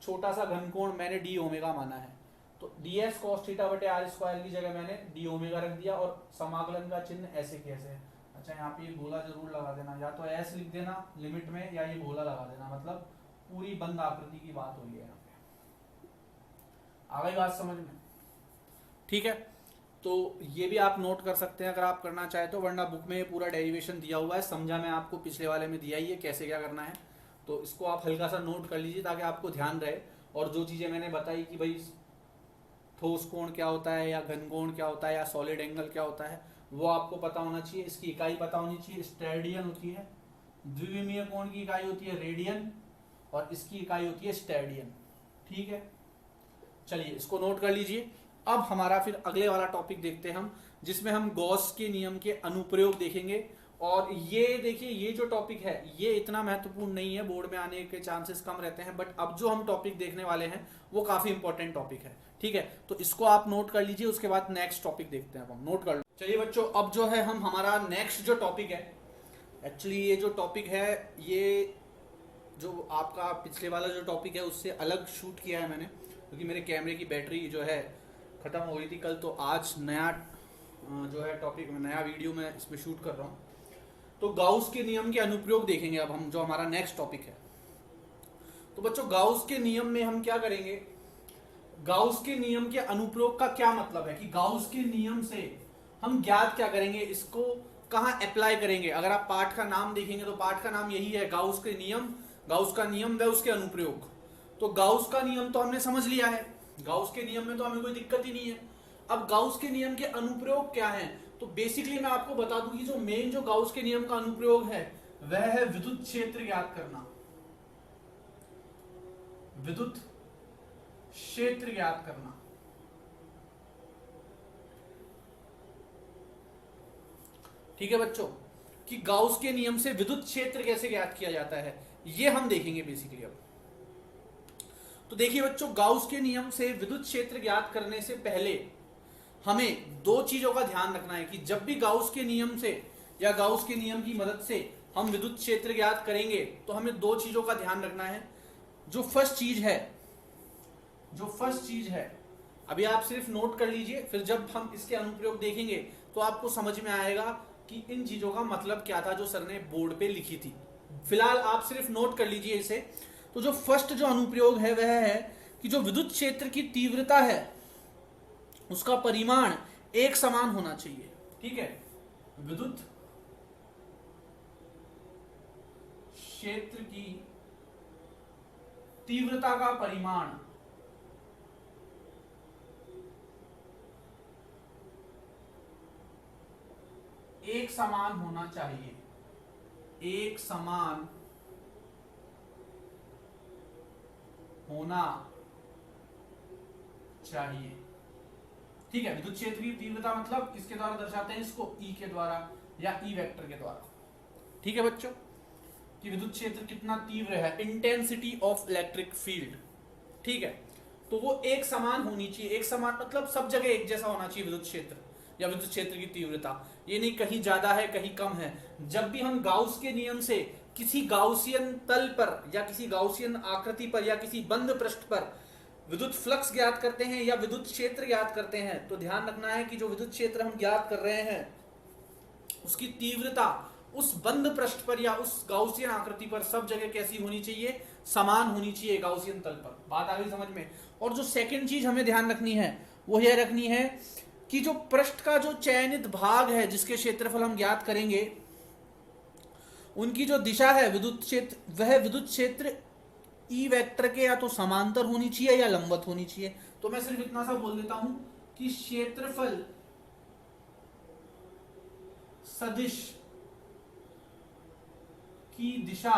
छोटा सा घनकोण मैंने d ओमेगा माना है, तो ds cos θ/r² की जगह मैंने d ओमेगा रख दिया, और समाकलन का चिन्ह ऐसे कैसे है, अच्छा यहाँ पे ये गोला जरूर लगा देना, या तो s लिख देना लिमिट में या ये गोला लगा देना, मतलब पूरी बंद आकृति की बात हो रही है यहाँ पे। आ गई बात समझ में। ठीक है, तो ये भी आप नोट कर सकते हैं अगर आप करना चाहे तो, वरना बुक में पूरा डेरिवेशन दिया हुआ है, समझा मैं आपको पिछले वाले में दिया ही है कैसे क्या करना है, तो इसको आप हल्का सा नोट कर लीजिए ताकि आपको ध्यान रहे। और जो चीज़ें मैंने बताई कि भाई ठोस कोण क्या होता है या घन कोण क्या होता है या सॉलिड एंगल क्या होता है वो आपको पता होना चाहिए, इसकी इकाई पता होनी चाहिए, स्टेडियन होती है, द्विविमीय कोण की इकाई होती है रेडियन, और इसकी इकाई होती है स्टेडियन। ठीक है, चलिए इसको नोट कर लीजिए। अब हमारा फिर अगले वाला टॉपिक देखते हैं हम, जिसमें हम गॉस के नियम के अनुप्रयोग देखेंगे। और ये देखिए, ये जो टॉपिक है ये इतना महत्वपूर्ण नहीं है, बोर्ड में आने के चांसेस कम रहते हैं, बट अब जो हम टॉपिक देखने वाले हैं वो काफी इंपॉर्टेंट टॉपिक है। ठीक है, तो इसको आप नोट कर लीजिए, उसके बाद नेक्स्ट टॉपिक देखते हैं। अब हम नोट कर लो। चलिए बच्चों, अब जो है हम हमारा नेक्स्ट जो टॉपिक है, एक्चुअली ये जो टॉपिक है ये जो आपका पिछले वाला जो टॉपिक है उससे अलग शूट किया है मैंने, क्योंकि मेरे कैमरे की बैटरी जो है ख़त्म हो गई थी कल, तो आज नया जो है टॉपिक, नया वीडियो मैं इसमें शूट कर रहा हूँ। तो गाउस के नियम के अनुप्रयोग देखेंगे अब हम, जो हमारा नेक्स्ट टॉपिक है। तो बच्चों गाउस के नियम में हम क्या करेंगे, गाउस के नियम के अनुप्रयोग का क्या मतलब है कि गाउस के नियम से हम ज्ञात क्या करेंगे, इसको कहाँ अप्लाई करेंगे। अगर आप पाठ का नाम देखेंगे तो पाठ का नाम यही है, गाउस के नियम, गाउस का नियम व उसके अनुप्रयोग। तो गाउस का नियम तो हमने समझ लिया है, गाउस के नियम में तो हमें कोई दिक्कत ही नहीं है। अब गाउस के नियम के अनुप्रयोग क्या हैं, तो बेसिकली मैं आपको बता दूं कि जो मेन जो गाउस के नियम का अनुप्रयोग है वह है विद्युत क्षेत्र ज्ञात करना, विद्युत क्षेत्र ज्ञात करना। ठीक है बच्चों, कि गाउस के नियम से विद्युत क्षेत्र कैसे ज्ञात किया जाता है ये हम देखेंगे बेसिकली अब। तो देखिए बच्चों, गाउस के नियम से विद्युत क्षेत्र ज्ञात करने से पहले हमें दो चीजों का ध्यान रखना है कि जब भी गाउस के नियम से या गाउस के नियम की मदद से हम विद्युत क्षेत्र ज्ञात करेंगे तो हमें दो चीजों का ध्यान रखना है। जो फर्स्ट चीज है अभी आप सिर्फ नोट कर लीजिए, फिर जब हम इसके अनुप्रयोग देखेंगे तो आपको समझ में आएगा कि इन चीजों का मतलब क्या था जो सर ने बोर्ड पे लिखी थी। फिलहाल आप सिर्फ नोट कर लीजिए इसे। तो जो फर्स्ट जो अनुप्रयोग है वह है कि जो विद्युत क्षेत्र की तीव्रता है उसका परिमाण एक समान होना चाहिए। ठीक है, विद्युत क्षेत्र की तीव्रता का परिमाण एक समान होना चाहिए, एक समान होना चाहिए। ठीक है, विद्युत क्षेत्र की तीव्रता मतलब किसके द्वारा दर्शाते हैं इसको, ई के द्वारा या ई वेक्टर के द्वारा। ठीक है बच्चों, कि विद्युत क्षेत्र कितना तीव्र है, इंटेंसिटी ऑफ इलेक्ट्रिक फील्ड। ठीक है, तो वो एक समान होनी चाहिए। एक समान मतलब सब जगह एक जैसा होना चाहिए विद्युत क्षेत्र या विद्युत क्षेत्र की तीव्रता। ये नहीं कहीं ज्यादा है कहीं कम है। जब भी हम गाउस के नियम से किसी गाउसियन तल पर या किसी गाउसियन आकृति पर या किसी बंद पृष्ठ पर विद्युत फ्लक्स ज्ञात करते हैं या विद्युत क्षेत्र ज्ञात करते हैं, तो ध्यान रखना है कि जो विद्युत क्षेत्र हम ज्ञात कर रहे हैं उसकी तीव्रता उस बंद पृष्ठ पर या उस गाउसियन आकृति पर सब जगह कैसी होनी चाहिए, समान होनी चाहिए गाउसियन तल पर। बात आ गई समझ में। और जो सेकंड चीज हमें ध्यान रखनी है वो यह रखनी है कि जो पृष्ठ का जो चयनित भाग है जिसके क्षेत्रफल हम ज्ञात करेंगे, उनकी जो दिशा है विद्युत क्षेत्र, वह विद्युत क्षेत्र ई वेक्टर के या तो समांतर होनी चाहिए या लंबवत होनी चाहिए। तो मैं सिर्फ इतना सा बोल देता हूं कि क्षेत्रफल सदिश की दिशा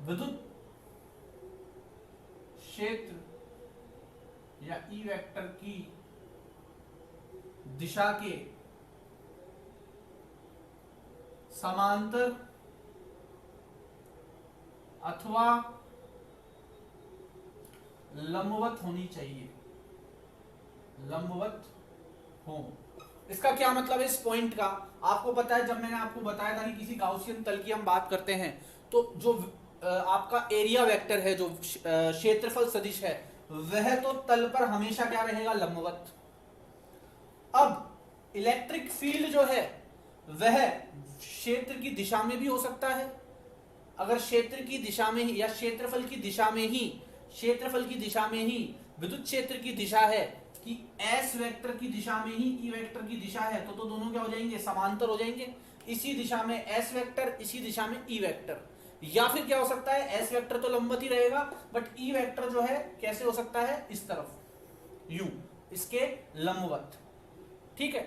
विद्युत क्षेत्र या ई वेक्टर की दिशा के समांतर अथवा लंबवत होनी चाहिए, लंबवत हो। इसका क्या मतलब है इस पॉइंट का? आपको पता है, जब मैंने आपको बताया था कि किसी गाउसियन तल की हम बात करते हैं तो जो आपका एरिया वेक्टर है, जो क्षेत्रफल सदिश है, वह तो तल पर हमेशा क्या रहेगा, लंबवत। अब इलेक्ट्रिक फील्ड जो है वह क्षेत्र की दिशा में भी हो सकता है। अगर क्षेत्र की दिशा में ही या क्षेत्रफल की दिशा में ही, क्षेत्रफल की दिशा में ही विद्युत क्षेत्र की दिशा है कि एस वेक्टर की दिशा में ही ई वेक्टर की दिशा है, तो दोनों क्या हो जाएंगे, समांतर हो जाएंगे। इसी दिशा में एस वेक्टर, इसी दिशा में ई वेक्टर। या फिर क्या हो सकता है, एस वेक्टर तो लंबवत ही रहेगा बट ई वेक्टर जो है कैसे हो सकता है, इस तरफ यू, इसके लंबवत। ठीक है,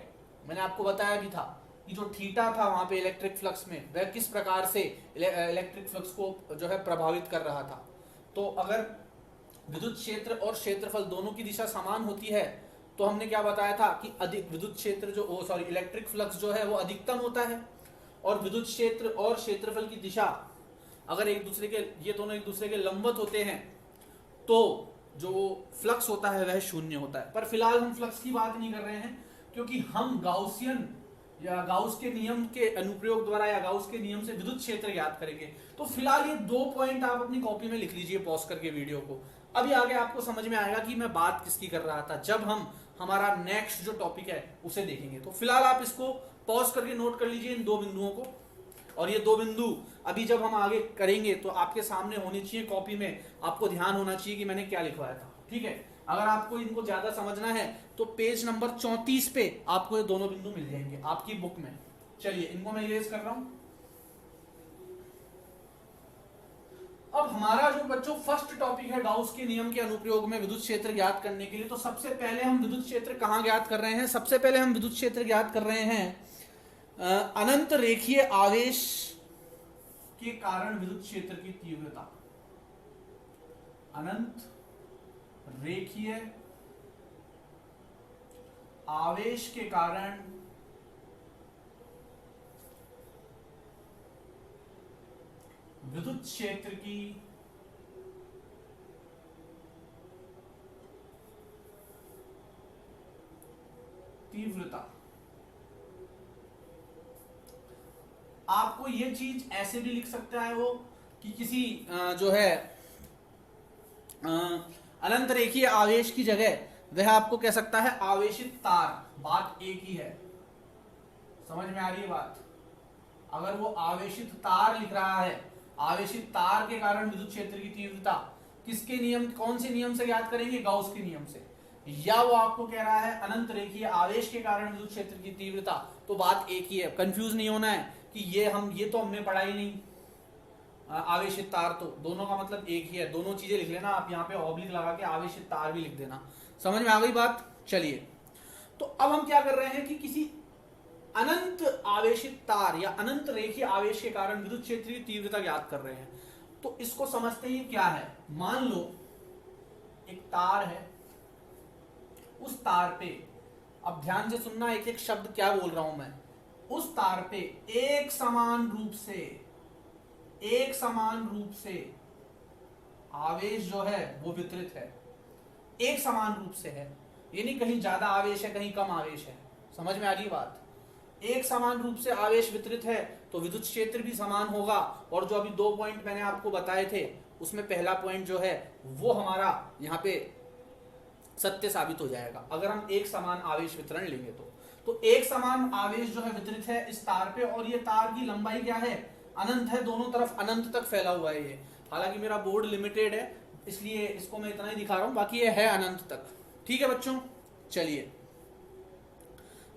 मैंने आपको बताया भी था कि जो थीटा था वहां पे इलेक्ट्रिक फ्लक्स में, वह किस प्रकार से इलेक्ट्रिक फ्लक्स को जो है प्रभावित कर रहा था। तो अगर विद्युत क्षेत्र और क्षेत्रफल दोनों की दिशा समान होती है तो हमने क्या बताया था कि अधिक विद्युत क्षेत्र जो इलेक्ट्रिक फ्लक्स जो है वो अधिकतम होता है, और विद्युत क्षेत्र और क्षेत्रफल की दिशा अगर एक दूसरे के, ये दोनों एक दूसरे के लंबवत होते हैं तो जो फ्लक्स होता है वह शून्य होता है। पर फिलहाल हम फ्लक्स की बात नहीं कर रहे हैं क्योंकि हम गाउसियन या गाउस के नियम के अनुप्रयोग द्वारा या गाउस के नियम से विद्युत क्षेत्र ज्ञात करेंगे। तो फिलहाल ये 2 पॉइंट आप अपनी कॉपी में लिख लीजिए पॉज करके वीडियो को। अभी आगे आपको समझ में आएगा कि मैं बात किसकी कर रहा था जब हम हमारा नेक्स्ट जो टॉपिक है उसे देखेंगे। तो फिलहाल आप इसको पॉज करके नोट कर लीजिए इन 2 बिंदुओं को, और ये 2 बिंदु अभी जब हम आगे करेंगे तो आपके सामने होनी चाहिए कॉपी में, आपको ध्यान होना चाहिए कि मैंने क्या लिखवाया था। ठीक है, अगर आपको इनको ज्यादा समझना है तो पेज नंबर 34 पे आपको ये दोनों बिंदु मिल जाएंगे आपकी बुक में। चलिए इनको मैं इरेज कर रहा हूं। अब हमारा जो बच्चों फर्स्ट टॉपिक है गाउस के नियम के अनुप्रयोग में विद्युत क्षेत्र ज्ञात करने के लिए, तो सबसे पहले हम विद्युत क्षेत्र कहां ज्ञात कर रहे हैं? सबसे पहले हम विद्युत क्षेत्र ज्ञात कर रहे हैं अनंत रेखीय आवेश के कारण विद्युत क्षेत्र की तीव्रता। अनंत रेखीय आवेश के कारण विद्युत क्षेत्र की तीव्रता। आपको ये चीज ऐसे भी लिख सकता है वो कि किसी जो है अनंत रेखीय आवेश की जगह वह आपको कह सकता है आवेशित तार। बात एक ही है, समझ में आ रही है बात? अगर वो आवेशित तार लिख रहा है, आवेशित तार के कारण विद्युत क्षेत्र की तीव्रता किसके नियम, कौन से नियम से ज्ञात करेंगे? गाउस के नियम से। या वो आपको कह रहा है अनंत रेखीय आवेश के कारण विद्युत क्षेत्र की तीव्रता, तो बात एक ही है। कंफ्यूज नहीं होना है कि ये तो हमने पढ़ा ही नहीं, आवेशित तार, तो दोनों का मतलब एक ही है। दोनों चीजें लिख लेना आप, यहाँ पे ऑब्लिक लगा के आवेशित तार भी लिख देना। समझ में आ गई बात? चलिए, तो अब हम क्या कर रहे हैं कि किसी अनंत आवेशित तार या अनंत रेखीय आवेश के कारण विद्युत क्षेत्र की तीव्रता ज्ञात कर रहे हैं। तो इसको समझते ही क्या है, मान लो एक तार है, उस तार पे, अब ध्यान से सुनना एक एक शब्द क्या बोल रहा हूं मैं, उस तार पे एक समान रूप से आवेश जो है वो वितरित है, एक समान रूप से है, ये नहीं कहीं ज्यादा आवेश है कहीं कम आवेश है। समझ में आ रही बात? एक समान रूप से आवेश वितरित है तो विद्युत क्षेत्र भी समान होगा। और जो अभी 2 पॉइंट मैंने आपको बताए थे उसमें पहला पॉइंट जो है वो हमारा यहाँ पे सत्य साबित हो जाएगा अगर हम एक समान आवेश वितरण लेंगे तो एक समान आवेश जो है वितरित है इस तार पे, और ये तार की लंबाई क्या है? अनंत है, दोनों तरफ अनंत तक फैला हुआ है ये। हालांकि मेरा बोर्ड लिमिटेड है इसलिए इसको मैं इतना ही दिखा रहा हूं, बाकी ये है अनंत तक। ठीक है बच्चों, चलिए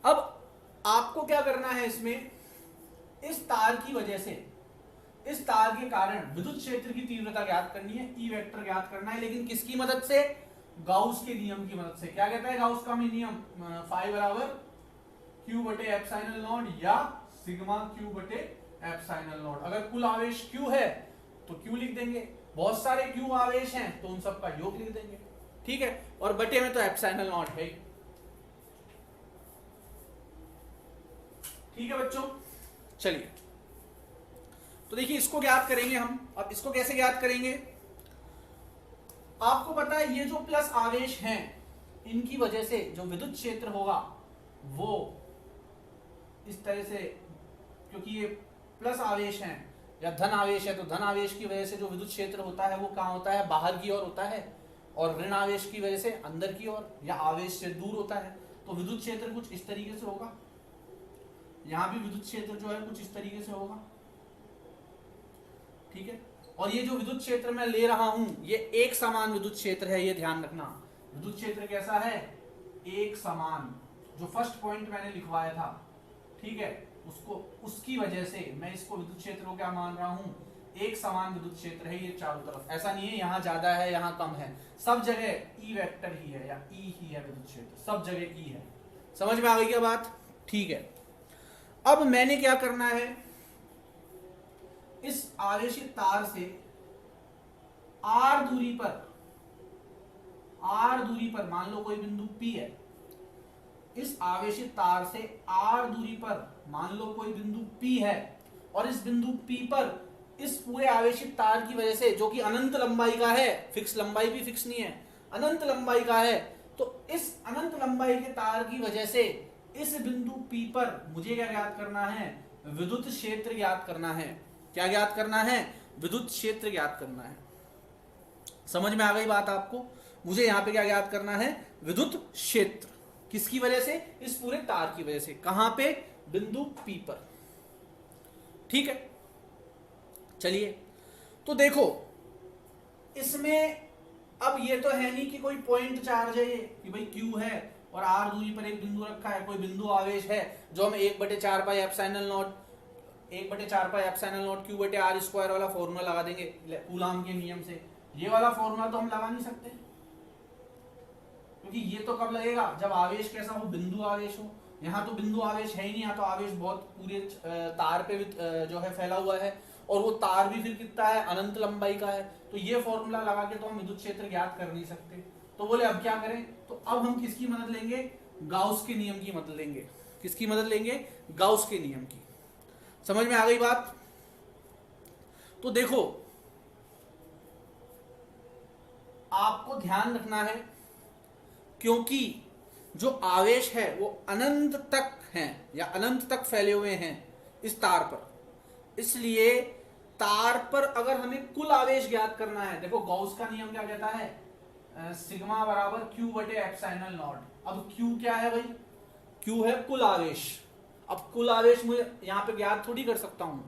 अब आपको क्या करना है इसमें, इस तार की वजह से, इस तार के कारण विद्युत क्षेत्र की तीव्रता ज्ञात करनी है, ई वेक्टर ज्ञात करना है, लेकिन किसकी मदद से? गाउस के नियम की मदद से। क्या कहता है गाउस का नियम? फाई बराबर Q बटे एप्सिलॉन नॉट या सिग्मा Q बटे एप्सिलॉन नॉट। अगर कुल आवेश Q है तो Q लिख देंगे, बहुत सारे Q आवेश हैं तो उन सब का योग लिख देंगे। ठीक है, और बटे में तो एप्सिलॉन नॉट है। ठीक है बच्चों, चलिए तो देखिए इसको ज्ञात करेंगे हम। अब इसको कैसे ज्ञात करेंगे? आपको पता है ये जो प्लस आवेश हैं इनकी वजह से जो विद्युत क्षेत्र होगा वो इस तरह से, क्योंकि ये प्लस आवेश हैं या धन आवेश है तो धन आवेश की वजह से जो विद्युत क्षेत्र होता है वो कहाँ होता है? बाहर की ओर होता है, और ऋण आवेश की वजह से अंदर की ओर या आवेश से दूर होता है। तो विद्युत क्षेत्र कुछ इस तरीके से होगा, यहां भी विद्युत क्षेत्र जो है कुछ इस तरीके से होगा। ठीक है, और ये जो विद्युत क्षेत्र मैं ले रहा हूं ये एक समान विद्युत क्षेत्र है, ये ध्यान रखना। विद्युत क्षेत्र कैसा है? एक समान। जो फर्स्ट पॉइंट मैंने लिखवाया था, ठीक है, उसको उसकी वजह से मैं इसको विद्युत क्षेत्र को क्या मान रहा हूं? एक समान विद्युत क्षेत्र है ये चारों तरफ। ऐसा नहीं है यहां ज्यादा है यहां कम है, सब जगह ई वेक्टर ही है या ई ही है विद्युत क्षेत्र, सब जगह ई है। समझ में आ गई क्या बात? ठीक है, अब मैंने क्या करना है, इस आवेशित तार से r दूरी पर मान लो कोई बिंदु P है, इस आवेशित तार से r दूरी पर मान लो कोई बिंदु P है, और इस बिंदु P पर इस पूरे आवेशित तार की वजह से, जो कि अनंत लंबाई का है, फिक्स लंबाई भी फिक्स नहीं है, अनंत लंबाई का है, तो इस अनंत लंबाई के तार की वजह से इस बिंदु P पर मुझे क्या ज्ञात करना है? विद्युत क्षेत्र ज्ञात करना है। क्या ज्ञात करना है? विद्युत क्षेत्र ज्ञात करना है। समझ में आ गई बात आपको? मुझे यहां पे क्या ज्ञात करना है? विद्युत क्षेत्र। किसकी वजह से? इस पूरे तार की वजह से। कहां पे? बिंदु P पर। ठीक है, चलिए तो देखो इसमें अब ये तो है नहीं कि कोई पॉइंट चार्ज है ये कि भाई Q है और r दूरी पर एक बिंदु रखा है, कोई बिंदु आवेश है जो हम 1/4 pi epsilon not, 1/4 pi epsilon not Q बटे r स्क्वायर वाला फॉर्मूला लगा देंगे कूलाम के नियम से। ये वाला फॉर्मूला तो हम लगा नहीं सकते, क्योंकि ये तो कब लगेगा? जब आवेश कैसा हो? बिंदु आवेश हो। यहाँ तो बिंदु आवेश है ही नहीं, यहाँ तो आवेश बहुत पूरे तार पे जो है फैला हुआ है, और वो तार भी फिर कितना है? अनंत लंबाई का है। तो ये फॉर्मूला लगा के तो हम विद्युत क्षेत्र ज्ञात कर नहीं सकते। तो बोले अब क्या करें? तो अब हम किसकी मदद लेंगे? गाउस के नियम की मदद लेंगे। किसकी मदद लेंगे? गाउस के नियम की। समझ में आ गई बात? तो देखो आपको ध्यान रखना है, क्योंकि जो आवेश है वो अनंत तक हैं या अनंत तक फैले हुए हैं इस तार पर, इसलिए तार पर अगर हमें कुल आवेश ज्ञात करना है, देखो गॉस का नियम क्या कहता है? सिग्मा बराबर Q बटे एप्सिलॉन नॉट। अब Q क्या है भाई? Q है कुल आवेश। अब कुल आवेश मुझे यहाँ पे ज्ञात थोड़ी कर सकता हूँ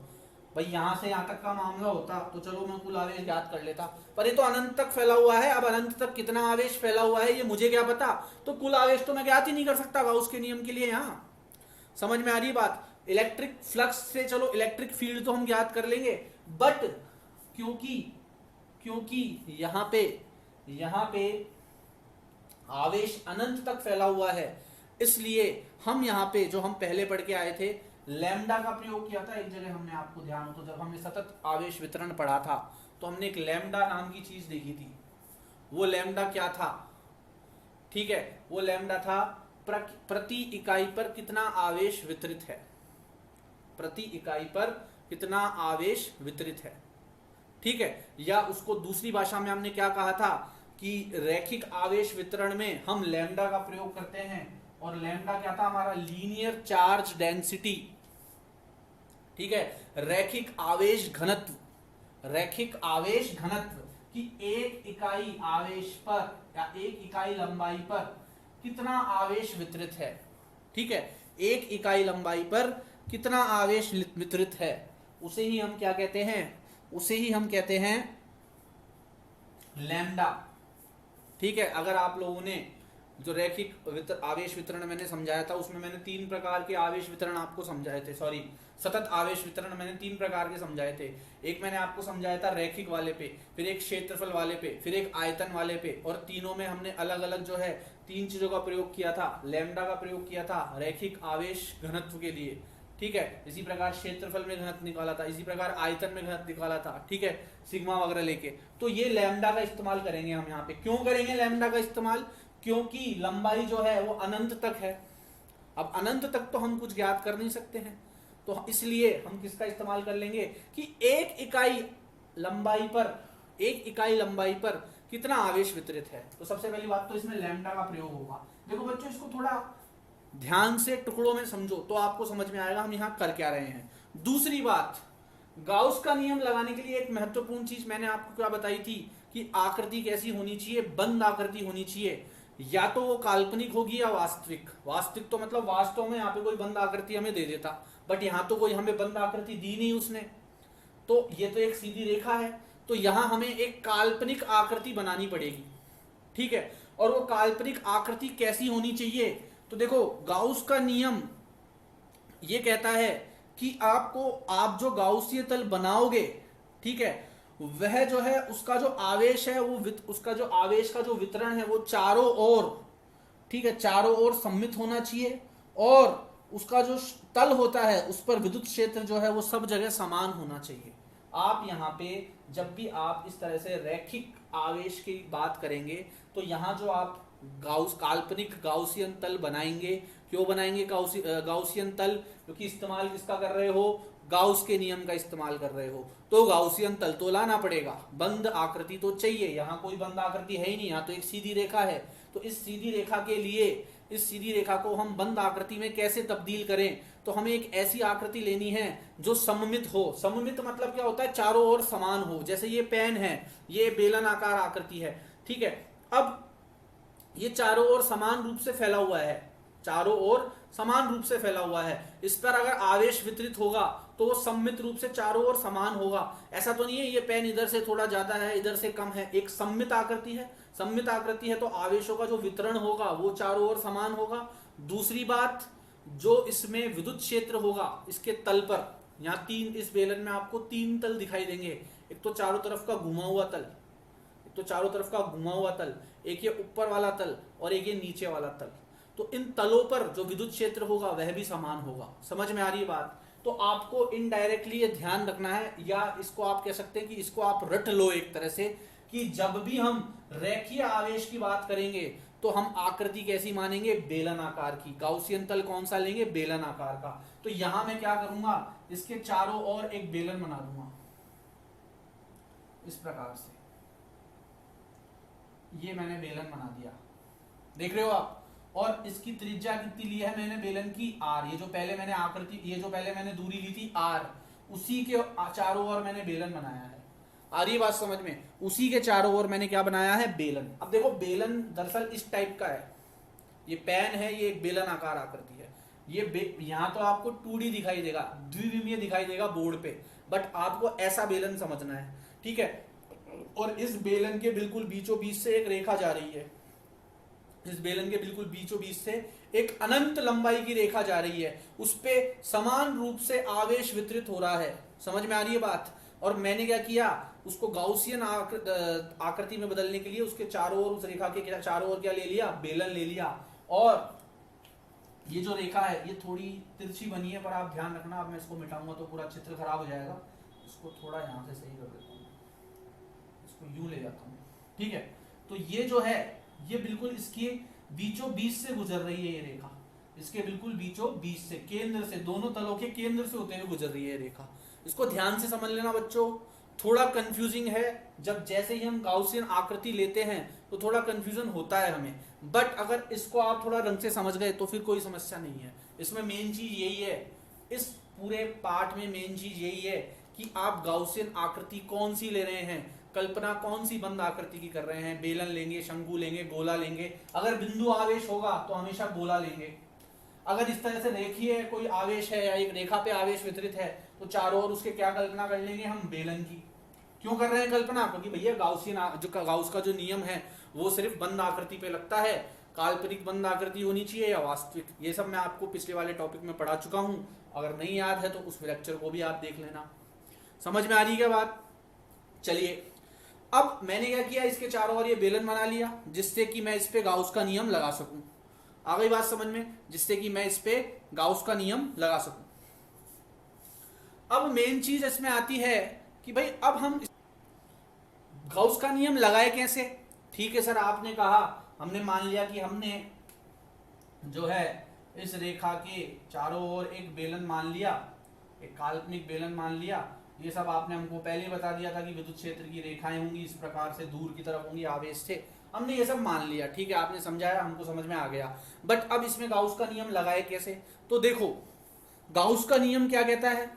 भाई, यहां से यहां तक का मामला होता तो चलो मैं कुल आवेश ज्ञात कर लेता, पर ये तो अनंत तक फैला हुआ है। अब अनंत तक कितना आवेश फैला हुआ है ये मुझे क्या पता? तो कुल आवेश तो मैं ज्ञात ही नहीं कर सकता गाउस के नियम के लिए। यहाँ समझ में आ रही बात? इलेक्ट्रिक फ्लक्स से चलो इलेक्ट्रिक फील्ड तो हम ज्ञात कर लेंगे, बट क्योंकि यहाँ पे आवेश अनंत तक फैला हुआ है, इसलिए हम यहाँ पे जो हम पहले पढ़ के आए थे लैम्डा का प्रयोग किया था एक जगह, हमने आपको ध्यान हो तो जब हमने सतत आवेश वितरण पढ़ा था तो हमने एक लैम्डा नाम की चीज देखी थी। वो लैम्डा क्या था? ठीक है, वो लैम्डा था प्रति इकाई पर कितना आवेश वितरित है, प्रति इकाई पर कितना आवेश वितरित है। ठीक है। या उसको दूसरी भाषा में हमने क्या कहा था कि रैखिक आवेश वितरण में हम लैम्डा का प्रयोग करते हैं, और लैम्डा क्या था हमारा, लीनियर चार्ज डेंसिटी, ठीक है। रैखिक आवेश घनत्व, रैखिक आवेश घनत्व कि एक इकाई आवेश पर या एक इकाई लंबाई पर कितना आवेश वितरित है, ठीक है। एक इकाई लंबाई पर कितना आवेश वितरित है, उसे ही हम क्या कहते हैं, उसे ही हम कहते हैं लैम्डा, ठीक है। अगर आप लोगों ने जो रैखिक आवेश वितरण मैंने समझाया था उसमें मैंने 3 प्रकार के आवेश वितरण आपको समझाए थे, सॉरी सतत आवेश वितरण मैंने 3 प्रकार के समझाए थे। एक मैंने आपको समझाया था रैखिक वाले पे, फिर एक क्षेत्रफल वाले पे, फिर एक आयतन वाले पे, और तीनों में हमने अलग अलग जो है 3 चीजों का प्रयोग किया था। लैम्डा का प्रयोग किया था रैखिक आवेश घनत्व के लिए, ठीक है। इसी प्रकार क्षेत्रफल में घनत्व निकाला था, इसी प्रकार आयतन में घनत्व निकाला था, ठीक है, सिग्मा वगैरह लेके। तो ये लैम्डा का इस्तेमाल करेंगे हम यहाँ पे। क्यों करेंगे लैम्डा का इस्तेमाल, क्योंकि लंबाई जो है वो अनंत तक है। अब अनंत तक तो हम कुछ ज्ञात कर नहीं सकते हैं, तो इसलिए हम किसका इस्तेमाल कर लेंगे कि एक इकाई लंबाई पर, एक इकाई लंबाई पर कितना आवेश वितरित है। तो सबसे पहली बात तो इसमें लैम्डा का प्रयोग होगा। देखो बच्चों, इसको थोड़ा ध्यान से टुकड़ों में समझो तो आपको समझ में आएगा हम यहां कर क्या रहे हैं। दूसरी बात, गाउस का नियम लगाने के लिए एक महत्वपूर्ण चीज मैंने आपको क्या बताई थी कि आकृति कैसी होनी चाहिए, बंद आकृति होनी चाहिए। या तो वो काल्पनिक होगी या वास्तविक। वास्तविक तो मतलब वास्तव में यहाँ पे कोई बंद आकृति हमें दे देता, बट यहाँ तो कोई हमें बंद आकृति दी नहीं उसने, तो ये तो एक सीधी रेखा है, तो यहाँ हमें एक काल्पनिक आकृति बनानी पड़ेगी, ठीक है। और वो काल्पनिक आकृति कैसी होनी चाहिए, तो देखो गाउस का नियम ये कहता है कि आप जो गाउसीय तल बनाओगे, ठीक है, वह जो है उसका जो आवेश है वो उसका जो आवेश का जो वितरण है वो चारों ओर, ठीक है, चारों ओर सम्मित होना चाहिए, और उसका जो तल होता है उस पर विद्युत क्षेत्र जो है वो सब जगह समान होना चाहिए। आप यहाँ पे जब भी आप इस तरह से रैखिक आवेश की बात करेंगे तो यहाँ जो आप काल्पनिक गाउसियन तल बनाएंगे, क्यों बनाएंगे गाउसियन तल, क्योंकि इस्तेमाल किसका कर रहे हो, गाउस के नियम का इस्तेमाल कर रहे हो, तो गाउसियन तल तो लाना पड़ेगा, बंद आकृति तो चाहिए। यहाँ कोई बंद आकृति है ही नहीं, यहाँ तो एक सीधी रेखा है। तो इस सीधी रेखा के लिए, इस सीधी रेखा को हम बंद आकृति में कैसे तब्दील करें, तो हमें एक ऐसी आकृति लेनी है जो सममित हो। सममित मतलब क्या होता है, चारों ओर समान हो। जैसे ये पेन है, ये बेलन आकार आकृति है, ठीक है। अब ये चारों ओर समान रूप से फैला हुआ है, चारों ओर समान रूप से फैला हुआ है। इस पर अगर आवेश वितरित होगा तो वो सममित रूप से चारों ओर समान होगा। ऐसा तो नहीं है ये पेन इधर से थोड़ा ज्यादा है, इधर से कम है। एक सममित आकृति है, सममित आकृति है तो आवेशों का जो वितरण होगा वो चारों ओर समान होगा। दूसरी बात, जो इसमें विद्युत क्षेत्र होगा इसके तल पर, यहाँ इस बेलन में आपको 3 तल दिखाई देंगे। एक तो चारों तरफ का घुमा हुआ तल, एक तो चारों तरफ का घुमा हुआ तल, एक ये ऊपर वाला तल और एक ये नीचे वाला तल। तो इन तलों पर जो विद्युत क्षेत्र होगा वह भी समान होगा। समझ में आ रही है बात। तो आपको इनडायरेक्टली ये ध्यान रखना है, या इसको आप कह सकते हैं कि इसको आप रट लो एक तरह से, कि जब भी हम रेखीय आवेश की बात करेंगे तो हम आकृति कैसी मानेंगे, बेलन आकार की। गाउसियन तल कौन सा लेंगे, बेलन आकार का। तो यहां मैं क्या करूंगा, इसके चारों ओर एक बेलन बना दूंगा इस प्रकार से। ये मैंने बेलन बना दिया, देख रहे हो आप। और इसकी त्रिज्या कितनी ली है मैंने बेलन की, आर। ये जो पहले मैंने आकृति, ये जो पहले मैंने दूरी ली थी आर, उसी के चारों ओर मैंने बेलन बनाया है। आ रही बात समझ में, उसी के चारों ओर मैंने क्या बनाया है, बेलन। अब देखो बेलन दरअसल इस टाइप का है, ये पेन है, ये एक बेलन आकार आकृति है। ये यहाँ तो आपको 2D दिखाई देगा, द्विविमीय दिखाई देगा बोर्ड पे, बट आपको ऐसा बेलन समझना है, ठीक है। और इस बेलन के बिल्कुल बीचों बीच से एक रेखा जा रही है, इस बेलन के बिल्कुल बीचों बीच से एक अनंत लंबाई की रेखा जा रही है, उस पे समान रूप से आवेश वितरित हो रहा है। समझ में आ रही है बात। और मैंने क्या किया, उसको गाउसियन आकृति में बदलने के लिए उसके चारों ओर, उस रेखा के चारों ओर क्या ले लिया, बेलन ले लिया। और ये जो रेखा है ये थोड़ी तिरछी बनी है, पर आप ध्यान रखना, अब मैं इसको मिटाऊंगा तो पूरा चित्र खराब हो जाएगा। इसको थोड़ा यहाँ से सही कर देता हूँ, इसको यूं ले जाता हूँ, ठीक है। तो ये जो है ये बिल्कुल इसके बीचों बीच से गुजर रही है ये रेखा, इसके बिल्कुल बीचों बीच से, केंद्र से, दोनों तलों के केंद्र से होते हुए गुजर रही है ये रेखा। इसको ध्यान से समझ लेना बच्चों, थोड़ा कंफ्यूजिंग है, जब जैसे ही हम गाउसियन आकृति लेते हैं तो थोड़ा कंफ्यूजन होता है हमें, बट अगर इसको आप थोड़ा रंग से समझ गए तो फिर कोई समस्या नहीं है। इसमें मेन चीज यही है, इस पूरे पार्ट में मेन चीज यही है कि आप गाउसियन आकृति कौन सी ले रहे हैं, कल्पना कौन सी बंद आकृति की कर रहे हैं। बेलन लेंगे, शंकु लेंगे, गोला लेंगे। अगर बिंदु आवेश होगा तो हमेशा गोला लेंगे। अगर इस तरह से रेखीय कोई आवेश है या एक रेखा पे आवेश वितरित है तो चारों ओर उसके क्या कल्पना कर लेंगे हम, बेलन की। क्यों कर रहे हैं कल्पना, क्योंकि भैया गाउसियन जो गाउस का जो नियम है वो सिर्फ बंद आकृति पे लगता है। काल्पनिक बंद आकृति होनी चाहिए या वास्तविक, ये सब मैं आपको पिछले वाले टॉपिक में पढ़ा चुका हूं। अगर नहीं याद है तो उस लेक्चर को भी आप देख लेना। समझ में आ रही क्या बात? चलिए, अब मैंने क्या किया, इसके चारों ओर ये बेलन बना लिया जिससे कि मैं इस पे गाउस का नियम लगा सकूं। आ गई बात समझ में? जिससे कि मैं इस पे गाउस का नियम लगा सकूं। अब मेन चीज इसमें आती है कि भाई अब हम गाउस का नियम लगाए कैसे। ठीक है सर, आपने कहा, हमने मान लिया कि हमने जो है इस रेखा के चारों ओर एक बेलन मान लिया, एक काल्पनिक बेलन मान लिया। ये सब आपने हमको पहले बता दिया था कि विद्युत क्षेत्र की रेखाएं होंगी इस प्रकार से, दूर की तरफ होंगी, आवेश से। हमने ये सब मान लिया, ठीक है, आपने समझाया, हमको समझ में आ गया। बट अब इसमें गाउस का नियम लगाए कैसे? तो देखो, गाउस का नियम क्या कहता है।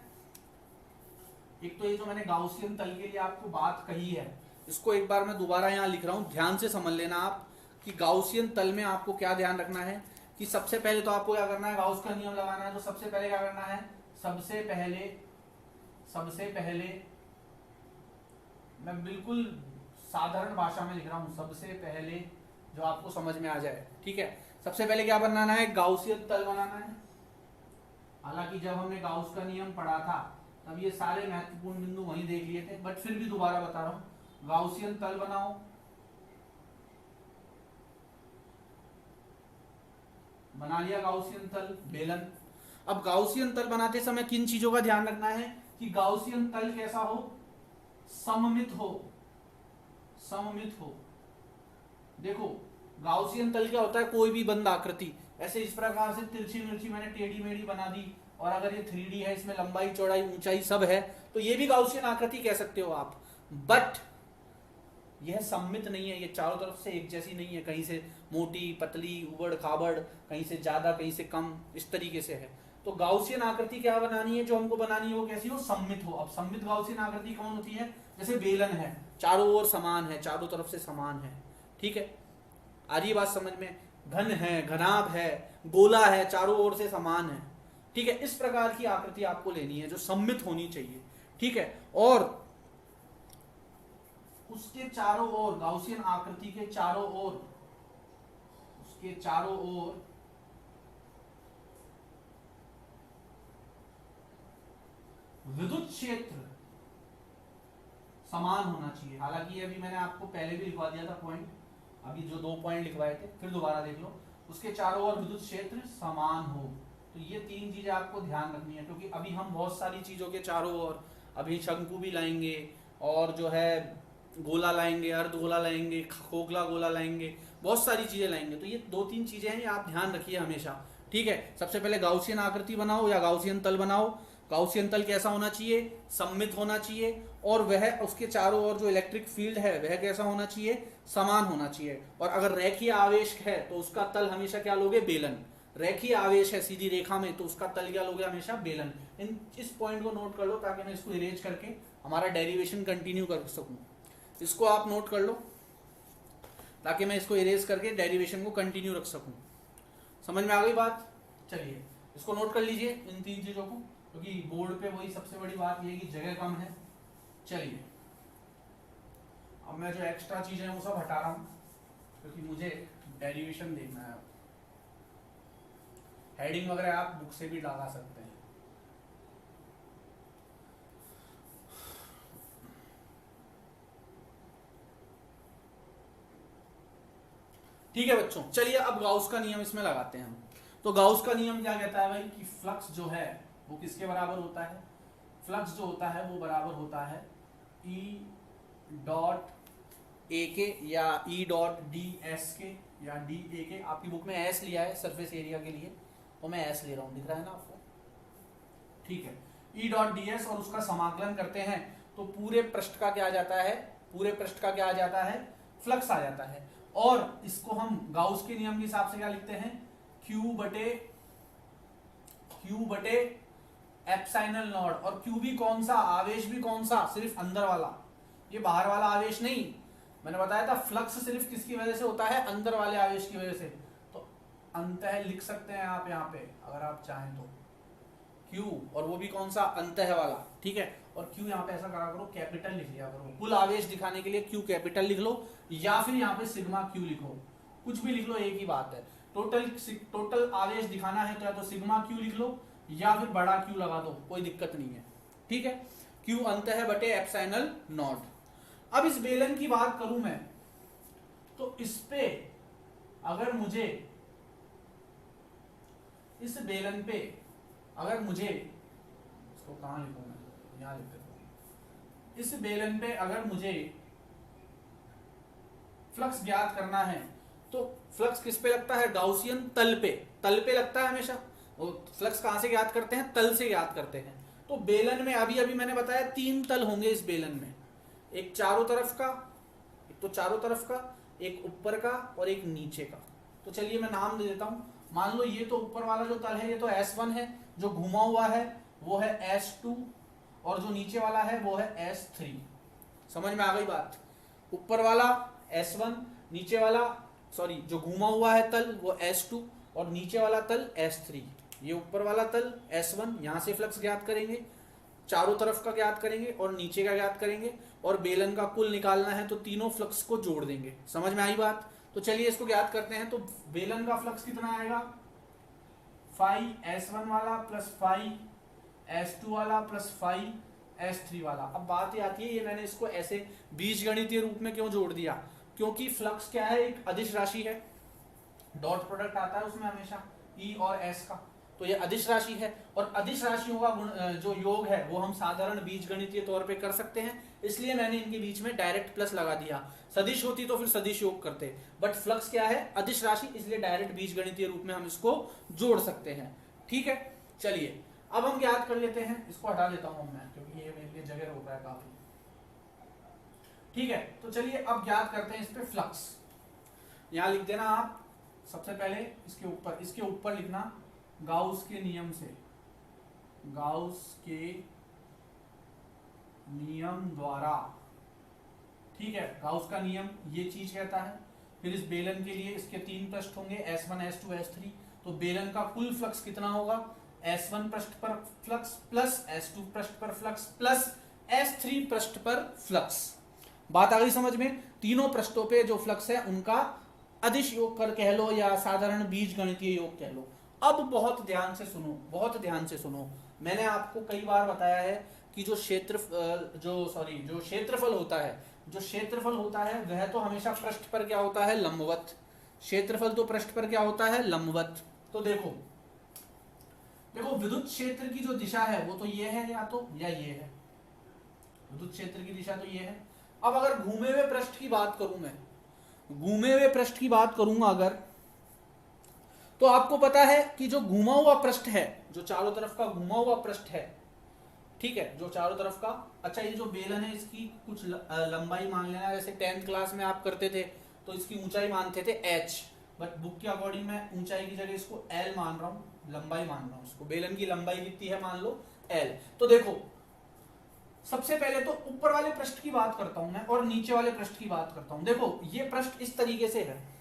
एक तो ये जो मैंने गाउसियन तल के लिए आपको बात कही है, इसको एक बार मैं दोबारा यहाँ लिख रहा हूँ, ध्यान से समझ लेना आप कि गाउसियन तल में आपको क्या ध्यान रखना है कि सबसे पहले तो आपको क्या करना है, गाउस का नियम लगाना है। तो सबसे पहले क्या करना है, सबसे पहले मैं बिल्कुल साधारण भाषा में लिख रहा हूं, सबसे पहले जो आपको समझ में आ जाए, ठीक है। सबसे पहले क्या बनाना है, गाउसियन तल बनाना है। हालांकि जब हमने गाउस का नियम पढ़ा था तब ये सारे महत्वपूर्ण बिंदु वहीं देख लिए थे, बट फिर भी दोबारा बता रहा हूं, गाउसियन तल बनाओ। बना लिया गाउसियन तल, बेलन। अब गाउसियन तल बनाते समय किन चीजों का ध्यान रखना है कि गाउसियन तल कैसा हो, सममित हो। देखो, गाउसियन तल क्या होता है, कोई भी बंद आकृति ऐसे इस प्रकार से तिरछी मिर्ची मैंने टेढ़ी मेढ़ी बना दी, और अगर ये 3D है, इसमें लंबाई चौड़ाई ऊंचाई सब है, तो ये भी गाउसियन आकृति कह सकते हो आप। बट यह सममित नहीं है, ये चारों तरफ से एक जैसी नहीं है, कहीं से मोटी पतली उबड़ खाबड़, कहीं से ज्यादा कहीं से कम, इस तरीके से है। तो गाउसियन आकृति क्या बनानी है, जो हमको बनानी है वो कैसी हो, सममित हो। अब सममित गाउसियन आकृति कौन होती है, जैसे बेलन है, चारों ओर समान है, चारों तरफ से समान है, ठीक है। आ रही बात समझ में? घन है, घनाभ है, गोला है, चारों ओर से समान है, ठीक है। इस प्रकार की आकृति आपको लेनी है जो सममित होनी चाहिए, ठीक है। और उसके चारों ओर, गाउसियन आकृति के चारों ओर, उसके चारों ओर विद्युत क्षेत्र समान होना चाहिए। हालांकि अभी मैंने आपको पहले भी लिखवा दिया था पॉइंट, अभी जो 2 पॉइंट लिखवाए थे फिर दोबारा देख लो। उसके चारों ओर विद्युत क्षेत्र समान हो, तो ये 3 चीजें आपको ध्यान रखनी है, क्योंकि अभी हम बहुत सारी चीजों के चारों ओर, अभी शंकु भी लाएंगे और जो है गोला लाएंगे, अर्ध गोला लाएंगे, खोखला गोला लाएंगे, बहुत सारी चीजें लाएंगे। तो ये 2-3 चीजें हैं, ये आप ध्यान रखिए हमेशा, ठीक है। सबसे पहले गाउसियन आकृति बनाओ या गाउसियन तल बनाओ। गाउसियन तल कैसा होना चाहिए, सममित होना चाहिए, और वह उसके चारों ओर जो इलेक्ट्रिक फील्ड है वह कैसा होना चाहिए, समान होना चाहिए। और अगर रेखीय आवेश है तो उसका तल हमेशा क्या लोगे, बेलन। रेखीय आवेश है सीधी रेखा में तो उसका तल क्या लोगे, हमेशा बेलन। इस पॉइंट को नोट कर लो ताकि मैं इसको इरेज करके हमारा डेरिवेशन कंटिन्यू कर सकूं। इसको आप नोट कर लो ताकि मैं इसको इरेज करके डेरिवेशन को कंटिन्यू रख सकूं। समझ में आ गई बात? चलिए इसको नोट कर लीजिए, इन 3 चीजों को, क्योंकि बोर्ड पे वही सबसे बड़ी बात ये है कि जगह कम है। चलिए अब मैं जो एक्स्ट्रा चीजें हैं वो सब हटा रहा हूं, क्योंकि मुझे डेरिवेशन देखना है। हेडिंग वगैरह आप बुक से भी लगा सकते हैं। ठीक है बच्चों, चलिए अब गाउस का नियम इसमें लगाते हैं हम। तो गाउस का नियम क्या कहता है भाई कि फ्लक्स जो है वो किसके बराबर होता है, फ्लक्स जो होता है वो बराबर होता है E डॉट ए के या E डॉट डी एस के या डी ए के। आपकी बुक में एस लिया है सरफेस एरिया के लिए, तो मैं एस ले रहा हूं, दिख रहा है ना आपको, ठीक है। E डॉट डी एस और उसका समाकलन करते हैं तो पूरे पृष्ठ का क्या आ जाता है, पूरे पृष्ठ का क्या आ जाता है, फ्लक्स आ जाता है। और इसको हम गाउस के नियम के हिसाब से क्या लिखते हैं, Q बटे एप्सिलॉन नॉट। और Q भी कौन सा, आवेश भी कौन सा, सिर्फ अंदर वाला, ये बाहर वाला आवेश नहीं। मैंने बताया था फ्लक्स सिर्फ किसकी वजह से होता है, अंदर वाले आवेश की वजह से। तो अंतः लिख सकते हैं आप यहाँ पे अगर आप चाहें तो Q, और वो भी कौन सा, अंतः वाला, ठीक है। और Q यहाँ पे ऐसा करा करो, कैपिटल लिख लिया करो, कुल आवेश दिखाने के लिए Q कैपिटल लिख लो, या फिर यहाँ पे सिग्मा Q लिखो, कुछ भी लिख लो, एक ही बात है। टोटल आवेश दिखाना है तो या तो सिग्मा Q लिख लो या फिर बड़ा Q लगा दो, कोई दिक्कत नहीं है, ठीक है। Q अंतः बटे एप्सिलॉन नॉट। अब इस बेलन की बात करूं मैं, तो इस पे अगर मुझे, इस बेलन पे अगर मुझे, इसको कहां लिखूं मैं, यहां लिख देता हूं। इस बेलन पे अगर मुझे फ्लक्स ज्ञात करना है तो फ्लक्स किस पे लगता है, गाउसियन तल पे लगता है हमेशा। वो फ्लक्स कहां से ज्ञात करते हैं, तल से ज्ञात करते हैं। तो बेलन में अभी अभी मैंने बताया 3 तल होंगे इस बेलन में, एक चारों तरफ का, एक तो चारों तरफ का, एक ऊपर का और एक नीचे का। तो चलिए मैं नाम दे देता हूं। मान लो ये तो ऊपर वाला जो तल है ये तो S1 है, जो घुमा हुआ है वो है S2, और जो नीचे वाला है वो है S3। समझ में आ गई बात, ऊपर वाला S1, नीचे वाला, सॉरी जो घुमा हुआ है तल वो S2 और नीचे वाला तल S3। ये ऊपर वाला तल S1, यहां से फ्लक्स ज्ञात करेंगे, चारों तरफ का ज्ञात करेंगे और नीचे का ज्ञात करेंगे, और बेलन का कुल निकालना है तो तीनों फ्लक्स को जोड़ देंगे। समझ में आई बात। तो चलिए इसको ज्ञात करते हैं। तो बेलन का फ्लक्स कितना आएगा, फाई S1 वाला प्लस फाई S2 वाला प्लस फाई S3 वाला। अब बात ये आती है, ये मैंने इसको ऐसे बीजगणितीय रूप में क्यों जोड़ दिया, क्योंकि फ्लक्स क्या है, एक अदिश राशि है, डॉट प्रोडक्ट आता है उसमें हमेशा E और S का, तो ये अदिश राशि है। और अदिश राशियों का जो योग है वो हम साधारण बीजगणितीय तौर पे कर सकते हैं, इसलिए मैंने इनके बीच में डायरेक्ट प्लस लगा दिया। सदिश होती तो फिर सदिश योग करते, बट फ्लक्स क्या है, अदिश राशि, इसलिए डायरेक्ट बीजगणितीय रूप में हम इसको जोड़ सकते हैं, ठीक है। चलिए अब हम ज्ञात कर लेते हैं, इसको हटा देता हूं मैं क्योंकि ये मेरे लिए जगह रोक रहा है काफी, ठीक है। तो चलिए अब ज्ञात करते हैं इस पे फ्लक्स। यहां लिख देना आप सबसे पहले, इसके ऊपर लिखना गाउस के नियम से, गाउस के नियम द्वारा, ठीक है। गाउस का नियम ये चीज कहता है। फिर इस बेलन के लिए इसके 3 पृष्ठ होंगे, S1 S2 S3। तो बेलन का कुल फ्लक्स कितना होगा, S1 पृष्ठ पर फ्लक्स प्लस S2 पृष्ठ पर फ्लक्स प्लस S3 पृष्ठ पर फ्लक्स। बात आ गई समझ में। तीनों पृष्ठों पे जो फ्लक्स है उनका अदिश योग कर कह लो या साधारण बीजगणितीय योग कह लो। अब बहुत ध्यान से सुनो, बहुत ध्यान से सुनो। मैंने आपको कई बार बताया है कि जो क्षेत्रफल होता है वह तो हमेशा पृष्ठ पर क्या होता है, लंबवत। क्षेत्रफल तो पृष्ठ पर क्या होता है, लंबवत। तो देखो विद्युत क्षेत्र की जो दिशा है वो तो ये है, या ये है। विद्युत क्षेत्र की दिशा तो ये है। अब अगर घूमे हुए पृष्ठ की बात करूं मैं, घूमे हुए पृष्ठ की बात करूंगा अगर, तो आपको पता है कि जो घुमा हुआ पृष्ठ है, जो चारों तरफ का घुमा हुआ पृष्ठ है, ठीक है, जो चारों तरफ का, अच्छा ये जो बेलन है इसकी कुछ लंबाई मान लेना, जैसे 10th क्लास में आप करते थे तो इसकी ऊंचाई मानते थे h, बट बुक के अकॉर्डिंग मैं ऊंचाई की जगह इसको l मान रहा हूं, लंबाई मान रहा हूं इसको। बेलन की लंबाई कितनी है, मान लो l। तो देखो सबसे पहले तो ऊपर वाले पृष्ठ की बात करता हूं मैं और नीचे वाले पृष्ठ की बात करता हूं। देखो ये पृष्ठ इस तरीके से है,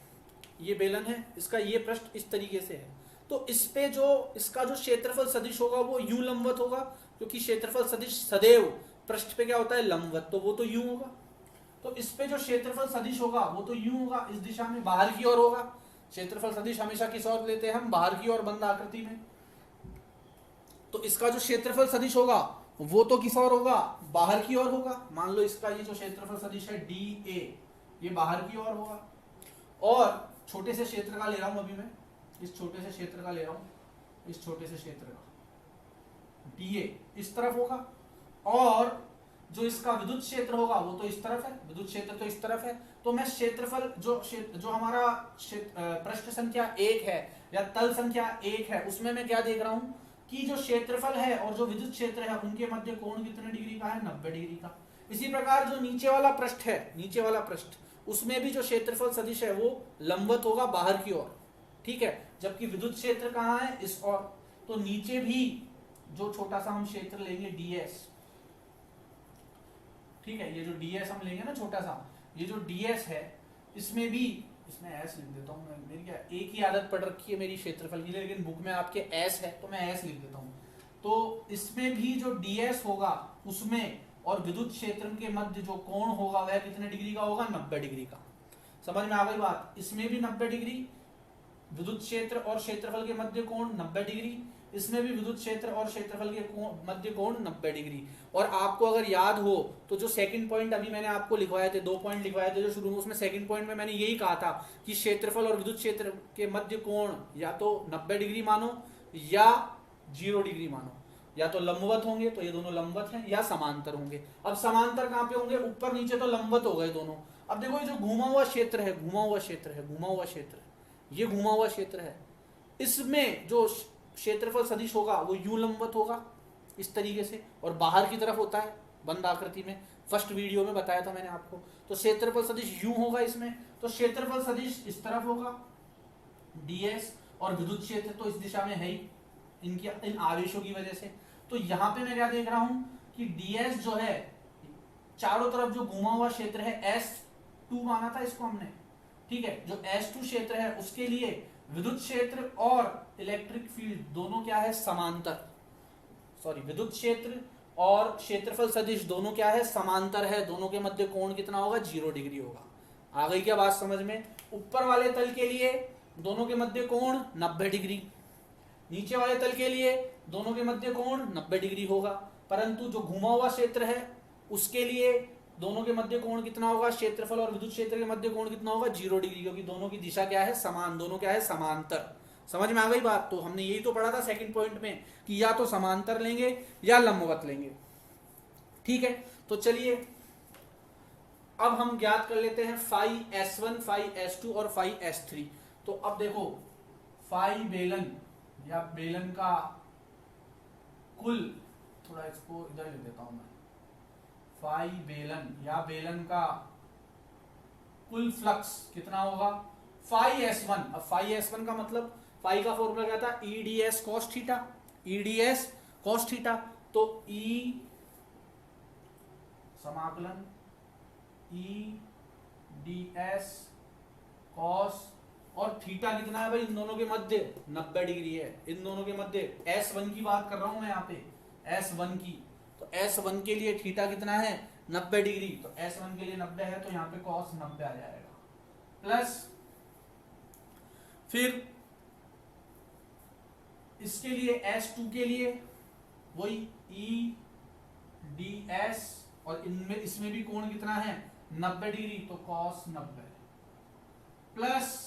ये बेलन है, इसका ये पृष्ठ इस तरीके से है। तो इस पे जो इसका जो क्षेत्रफल सदिश होगा वो यूं लंबवत होगा, क्योंकि क्षेत्रफल सदिश सदैव पृष्ठ पे क्या होता है, लंबवत, तो वो तो यूं होगा। तो इस पे जो क्षेत्रफल सदिश होगा वो तो यूं होगा, इस दिशा में बाहर की ओर होगा। क्षेत्रफल सदिश हमेशा किस ओर लेते हैं हम, बाहर की ओर, बंद आकृति में। तो इसका जो क्षेत्रफल सदिश होगा वो तो किस ओर होगा, बाहर की ओर होगा। मान लो इसका ये जो क्षेत्रफल सदिश है DA, ये बाहर की ओर होगा। और छोटे से क्षेत्र का ले रहा हूं अभी मैं, इस छोटे से क्षेत्र का ले रहा हूं, इस छोटे से क्षेत्र का DA इस तरफ होगा, और जो इसका विद्युत क्षेत्र होगा वो तो इस तरफ है, विद्युत क्षेत्र तो इस तरफ है। तो मैं क्षेत्रफल जो हमारा पृष्ठ संख्या 1 है या तल संख्या 1 है, उसमें मैं क्या देख रहा हूं कि जो क्षेत्रफल है और जो विद्युत क्षेत्र है उनके मध्य कोण कितने डिग्री का है, 90 डिग्री का। इसी प्रकार जो नीचे वाला पृष्ठ है, नीचे वाला पृष्ठ, उसमें भी जो क्षेत्रफल सदिश है वो लंबवत होगा बाहर की ओर, ठीक है। जबकि विद्युत क्षेत्र कहाँ है, इस ओर। तो नीचे भी जो छोटा सा हम क्षेत्र लेंगे ds, ठीक है, ये जो ds हम लेंगे ना छोटा सा, ये जो ds है, इसमें भी, इसमें s लिख देता हूँ मैं, मेरी क्या एक ही आदत पड़ रखी है मेरी क्षेत्रफल की, लेकिन बुक में आपके s है तो मैं s लिख देता हूँ। तो इसमें भी जो ds होगा उसमें और विद्युत क्षेत्र के मध्य जो कोण होगा वह कितने डिग्री का होगा, 90 डिग्री का। समझ में आ गई बात। इसमें भी 90 डिग्री, विद्युत क्षेत्र और क्षेत्रफल के मध्य कोण 90 डिग्री, इसमें भी विद्युत क्षेत्र और क्षेत्रफल के मध्य कोण 90 डिग्री। और आपको अगर याद हो तो जो सेकंड पॉइंट अभी मैंने आपको लिखवाए थे, 2 पॉइंट लिखवाए थे जो शुरू में, उसमें सेकंड पॉइंट में मैंने यही कहा था कि क्षेत्रफल और विद्युत क्षेत्र के मध्य कोण या तो 90 डिग्री मानो या 0 डिग्री मानो, या तो लंबवत होंगे, तो ये दोनों लंबवत हैं, या समांतर होंगे। अब समांतर कहाँ पे होंगे, ऊपर नीचे तो लंबवत हो गए दोनों। अब देखो ये जो घुमा हुआ क्षेत्र है, घुमा हुआ क्षेत्र है, घुमा हुआ क्षेत्र, ये घुमा हुआ क्षेत्र है, इसमें जो क्षेत्रफल सदिश होगा वो यूं लंबवत होगा इस तरीके से, और बाहर की तरफ होता है बंद आकृति में, फर्स्ट वीडियो में बताया था मैंने आपको। तो क्षेत्रफल सदिश यूं होगा इसमें, तो क्षेत्रफल सदिश इस तरफ होगा ds, और विद्युत क्षेत्र तो इस दिशा में है ही इनकी, इन आवेशों की वजह से। तो यहाँ पे मैं क्या देख रहा हूं कि ds जो है चारों तरफ जो घुमा हुआ क्षेत्र है, S2 माना था इसको हमने, ठीक है। जो S2 क्षेत्र है उसके लिए विद्युत क्षेत्र और इलेक्ट्रिक फील्ड दोनों क्या है, समांतर, सॉरी, विद्युत क्षेत्र और क्षेत्रफल सदिश दोनों क्या है, समांतर है। दोनों के मध्य कोण कितना होगा, 0 डिग्री होगा। आ गई क्या बात समझ में। ऊपर वाले तल के लिए दोनों के मध्य कोण 90 डिग्री, नीचे वाले तल के लिए दोनों के मध्य कोण 90 डिग्री होगा। परंतु जो घुमा हुआ क्षेत्र है उसके लिए दोनों के मध्य कोण कितना होगा, क्षेत्रफल और विद्युत क्षेत्र के मध्य कोण कितना होगा, 0 डिग्री, क्योंकि दोनों की दिशा क्या है, समान, दोनों क्या है, समांतर। समझ में आ गई बात। तो हमने यही तो पढ़ा था सेकंड पॉइंट में कि या तो समांतर लेंगे या लंबवत लेंगे, ठीक है। तो चलिए अब हम ज्ञात कर लेते हैं फाई S1, फाई S2 और फाई S3। तो अब देखो फाई बेलन या बेलन का कुल, थोड़ा इसको इधर लिख देता हूं मैं, फाई बेलन या बेलन का कुल फ्लक्स कितना होगा, फाई S1। अब फाई S1 का मतलब, फाई का फॉर्मूला क्या था, EDS cos theta, EDS cos theta. तो E समाकलन EDS cos, और थीटा कितना है भाई, इन दोनों के मध्य 90 डिग्री है, इन दोनों के मध्य S1 की बात कर रहा हूं मैं यहाँ पे, S1 की। तो S1 के लिए थीटा कितना है, 90 डिग्री, तो S1 के लिए 90 है, तो यहाँ पे cos 90 आ जाएगा, प्लस फिर इसके लिए S2 के लिए वही EDS, और इनमें इसमें भी कोण कितना है, 90 डिग्री, तो cos 90 प्लस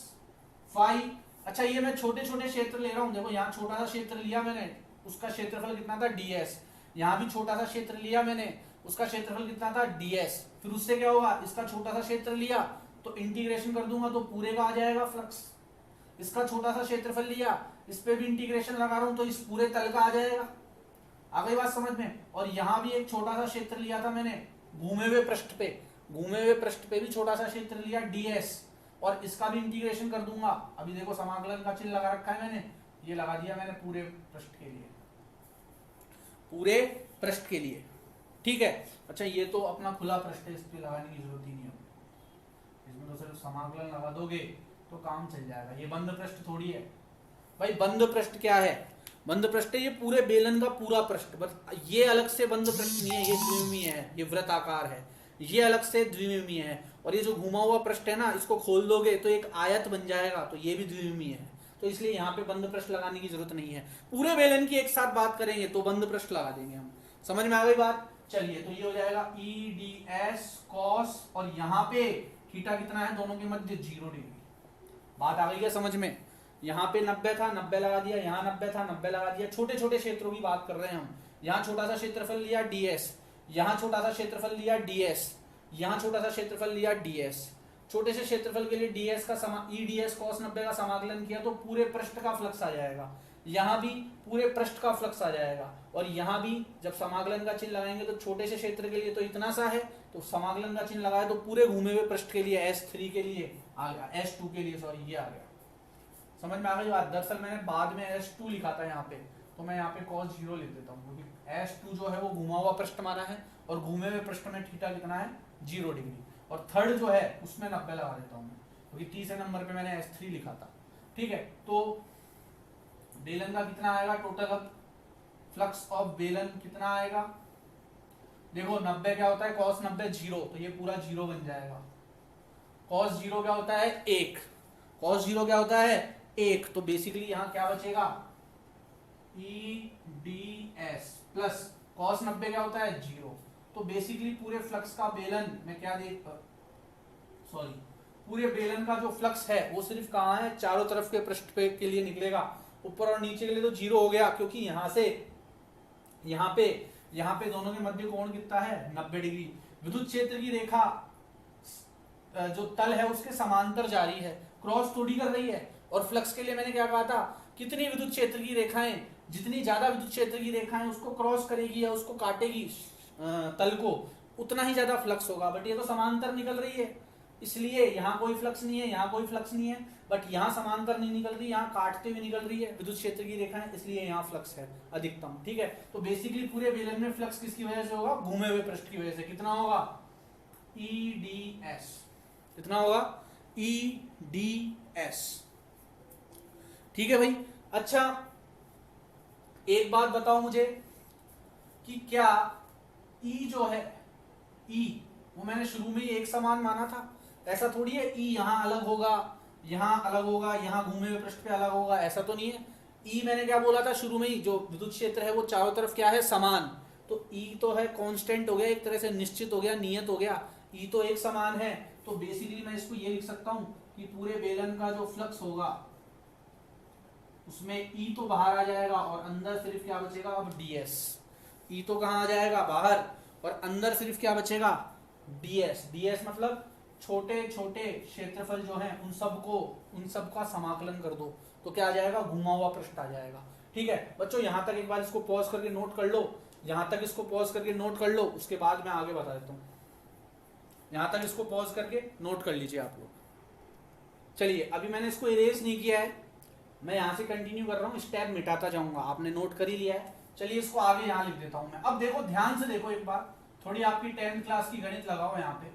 फाई। अच्छा ये मैं छोटे छोटे क्षेत्र ले रहा हूं, देखो यहाँ छोटा सा क्षेत्र लिया मैंने, उसका क्षेत्रफल कितना था, ds। यहाँ भी छोटा सा क्षेत्र लिया मैंने, उसका क्षेत्रफल कितना था, ds। फिर उससे क्या होगा, इसका छोटा सा क्षेत्र लिया तो इंटीग्रेशन कर दूंगा तो पूरे का आ जाएगा फ्लक्स। इसका छोटा सा क्षेत्रफल लिया, इस पे भी इंटीग्रेशन लगा रहा हूं तो इस पूरे तल का आ जाएगा। आ गई बात समझ में। और यहाँ भी एक छोटा सा क्षेत्र लिया था मैंने घूमे हुए पृष्ठ पे, घूमे हुए पृष्ठ पे भी छोटा सा क्षेत्र लिया ds, और इसका भी इंटीग्रेशन कर दूंगा। अभी देखो समाकलन का चिन्ह लगा रखा है मैंने, ये लगा दिया मैंने पूरे पृष्ठ के लिए, पूरे पृष्ठ के लिए, ठीक है। अच्छा ये तो अपना खुला पृष्ठ है, इस पे लगाने की जरूरत ही नहीं है, इसमें तो सिर्फ समाकलन लगा दोगे तो काम चल जाएगा। ये बंद पृष्ठ थोड़ी है भाई, बंद पृष्ठ क्या है, बंद पृष्ठ है ये पूरे बेलन का पूरा पृष्ठ, बस ये अलग से बंद पृष्ठ नहीं है, ये द्विमीय है, ये वृत्ताकार है, ये अलग से द्विमीय है। और ये जो घुमा हुआ पृष्ठ है ना, इसको खोल दोगे तो एक आयत बन जाएगा, तो ये भी द्विमीय है, तो इसलिए यहाँ पे बंद पृष्ठ लगाने की जरूरत नहीं है। पूरे बेलन की एक साथ बात करेंगे तो बंद पृष्ठ लगा देंगे हम। समझ में आ गई बात। चलिए तो ये हो जाएगा EDS cos, और यहाँ पे थीटा कितना है, दोनों के मध्य 0 डिग्री। बात आ गई क्या समझ में। यहाँ पे 90 था, 90 लगा दिया, यहाँ 90 था, 90 लगा दिया। छोटे छोटे क्षेत्रों की बात कर रहे हैं हम। यहाँ छोटा सा क्षेत्रफल लिया ds, यहाँ छोटा सा क्षेत्रफल लिया ds, यहाँ छोटा सा क्षेत्रफल लिया ds। छोटे से क्षेत्रफल के लिए ds का EDS cos 90 का समाकलन किया तो पूरे पृष्ठ का फ्लक्स आ जाएगा। यहाँ भी पूरे पृष्ठ का फ्लक्स आ जाएगा, और यहाँ भी जब समाकलन का चिन्ह लगाएंगे तो छोटे से क्षेत्र के लिए तो इतना सा है, तो समाकलन का चिन्ह लगाए तो पूरे घूमे हुए पृष्ठ के लिए S3 के लिए आ गया, S2 के लिए सॉरी ये आ गया। समझ में आ गई बात। दरअसल मैंने बाद में S2 लिखा था यहाँ पे, तो मैं यहाँ पे cos 0 लिख देता हूँ, क्योंकि S2 जो है वो घुमा हुआ पृष्ठ माना है, और घूमे हुए पृष्ठ में थीटा कितना है 0 डिग्री, और थर्ड जो है उसमें 90 लगा देता हूँ मैं, क्योंकि तीसरे नंबर पे मैंने S3 लिखा था। ठीक है, तो बेलन का कितना आएगा टोटल, अब फ्लक्स ऑफ बेलन कितना आएगा, देखो 90 क्या होता है cos 90 0, तो ये पूरा 0 बन जाएगा। cos 0 क्या होता है 1, cos 0 क्या होता है 1, तो बेसिकली यहाँ क्या बचेगा EDS प्लस cos 90 क्या होता है 0, तो बेसिकली पूरे फ्लक्स का बेलन में क्या देख सॉरी पूरे बेलन का जो फ्लक्स है वो सिर्फ कहाँ है, चारों तरफ के पृष्ठ पे के लिए निकलेगा, ऊपर और नीचे के लिए तो 0 हो गया, क्योंकि यहाँ से यहाँ पे दोनों के मध्य कोण कितना है 90 डिग्री। विद्युत क्षेत्र की रेखा जो तल है उसके समांतर जा रही है, क्रॉस थोड़ी कर रही है। और फ्लक्स के लिए मैंने क्या कहा था, कितनी विद्युत क्षेत्र की रेखाएं, जितनी ज्यादा विद्युत क्षेत्र की रेखाएं उसको क्रॉस करेगी या उसको काटेगी तल को, उतना ही ज्यादा फ्लक्स होगा। बट ये तो समांतर निकल रही है, इसलिए यहाँ कोई फ्लक्स नहीं है, यहाँ कोई फ्लक्स नहीं है, बट यहाँ समांतर नहीं निकल रही, यहाँ काटते हुए निकल रही है विद्युत क्षेत्र की रेखाएं, इसलिए यहाँ फ्लक्स है अधिकतम। ठीक है, तो बेसिकली पूरे बेलन में फ्लक्स किसकी वजह से होगा, घूमे हुए पृष्ठ की वजह से। कितना होगा EDS, कितना होगा EDS। ठीक है भाई। अच्छा एक बात बताओ मुझे कि क्या E जो है E वो मैंने शुरू में ही एक समान माना था, ऐसा थोड़ी है E यहाँ अलग होगा, यहाँ अलग होगा, यहाँ घूमे हुए पृष्ठ पे अलग होगा, ऐसा तो नहीं है। E मैंने क्या बोला था शुरू में ही, जो विद्युत क्षेत्र है वो चारों तरफ क्या है समान, तो E तो है कांस्टेंट हो गया, एक तरह से निश्चित हो गया, नियत हो गया, E तो एक समान है। तो बेसिकली मैं इसको ये लिख सकता हूं कि पूरे बेलन का जो फ्लक्स होगा उसमें E तो बाहर आ जाएगा और अंदर सिर्फ क्या बचेगा अब DS। E तो कहाँ आ जाएगा बाहर, और अंदर सिर्फ क्या बचेगा DS। DS मतलब छोटे छोटे क्षेत्रफल जो हैं उन सब का समाकलन कर दो, तो क्या आ जाएगा घुमा हुआ पृष्ठ आ जाएगा। ठीक है बच्चों, यहां तक एक बार इसको पॉज करके नोट कर लो, यहां तक इसको पॉज करके नोट कर लो, उसके बाद मैं आगे बता देता हूं। यहां तक इसको पॉज करके नोट कर लीजिए आप लोग। चलिए अभी मैंने इसको इरेज नहीं किया है, मैं यहां से कंटिन्यू कर रहा हूं, स्टेप मिटाता जाऊंगा, आपने नोट कर ही लिया है। चलिए इसको आगे यहां लिख देता हूं मैं। अब देखो ध्यान से देखो एक बार, थोड़ी आपकी 10th क्लास की गणित लगाओ यहाँ पे,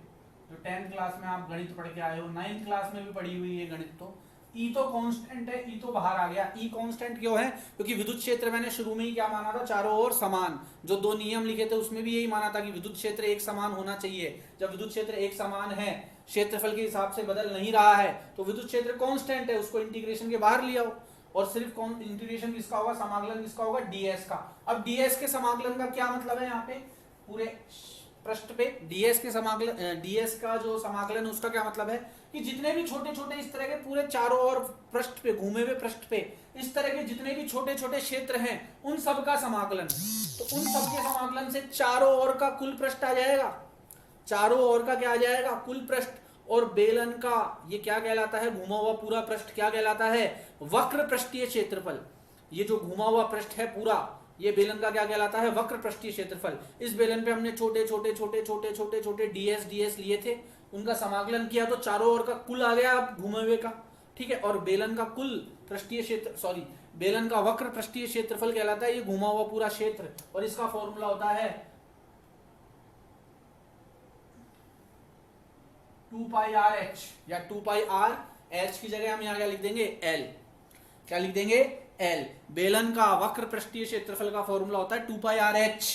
जो 10th क्लास में आप गणित पढ़ के आए हो, 9th क्लास में भी पढ़ी हुई है गणित। तो E तो कांस्टेंट है, E तो बाहर आ गया। E कांस्टेंट क्यों है, क्योंकि विद्युत क्षेत्र मैंने शुरू में ही क्या माना था, चारों ओर समान। जो दो नियम लिखे थे उसमें भी यही माना था कि विद्युत क्षेत्र एक समान होना चाहिए। जब विद्युत क्षेत्र एक समान है, क्षेत्रफल के हिसाब से बदल नहीं रहा है, तो विद्युत क्षेत्र कांस्टेंट है, उसको इंटीग्रेशन के बाहर ले आओ, और सिर्फ इंटीग्रेशन किसका होगा, समाकलन किसका होगा, ds का। अब ds के समाकलन का क्या मतलब है, यहाँ पे पूरे पृष्ठ पे ds के समाकलन, ds का जो समाकलन उसका क्या मतलब है कि जितने भी छोटे छोटे इस तरह के पूरे चारों ओर पृष्ठ पे, घूमे हुए पृष्ठ पे इस तरह के जितने भी छोटे छोटे क्षेत्र हैं उन सब का समाकलन। तो उन सब के समाकलन से चारों ओर का कुल पृष्ठ आ जाएगा, चारों ओर का क्या आ जाएगा कुल पृष्ठ। और बेलन का ये क्या कहलाता है, घुमा हुआ पूरा पृष्ठ क्या कहलाता है, वक्र पृष्ठीय क्षेत्रफल। ये जो घुमा हुआ पृष्ठ है पूरा, ये बेलन का क्या कहलाता है, वक्र पृष्ठीय क्षेत्रफल। इस बेलन पे हमने छोटे छोटे छोटे छोटे छोटे छोटे ds लिए थे, उनका समाकलन किया तो चारों ओर का कुल आ गया अब घुमे हुए का। ठीक है, और बेलन का कुल पृष्ठीय क्षेत्र सॉरी बेलन का वक्र पृष्ठीय क्षेत्रफल कहलाता है ये घुमा हुआ पूरा क्षेत्र, और इसका फॉर्मूला होता है 2πrh, या 2πrh की जगह हम यहाँ क्या लिख देंगे L। क्या लिख देंगे L। बेलन का वक्र पृष्ठीय क्षेत्रफल का फॉर्मूला होता है 2πrh,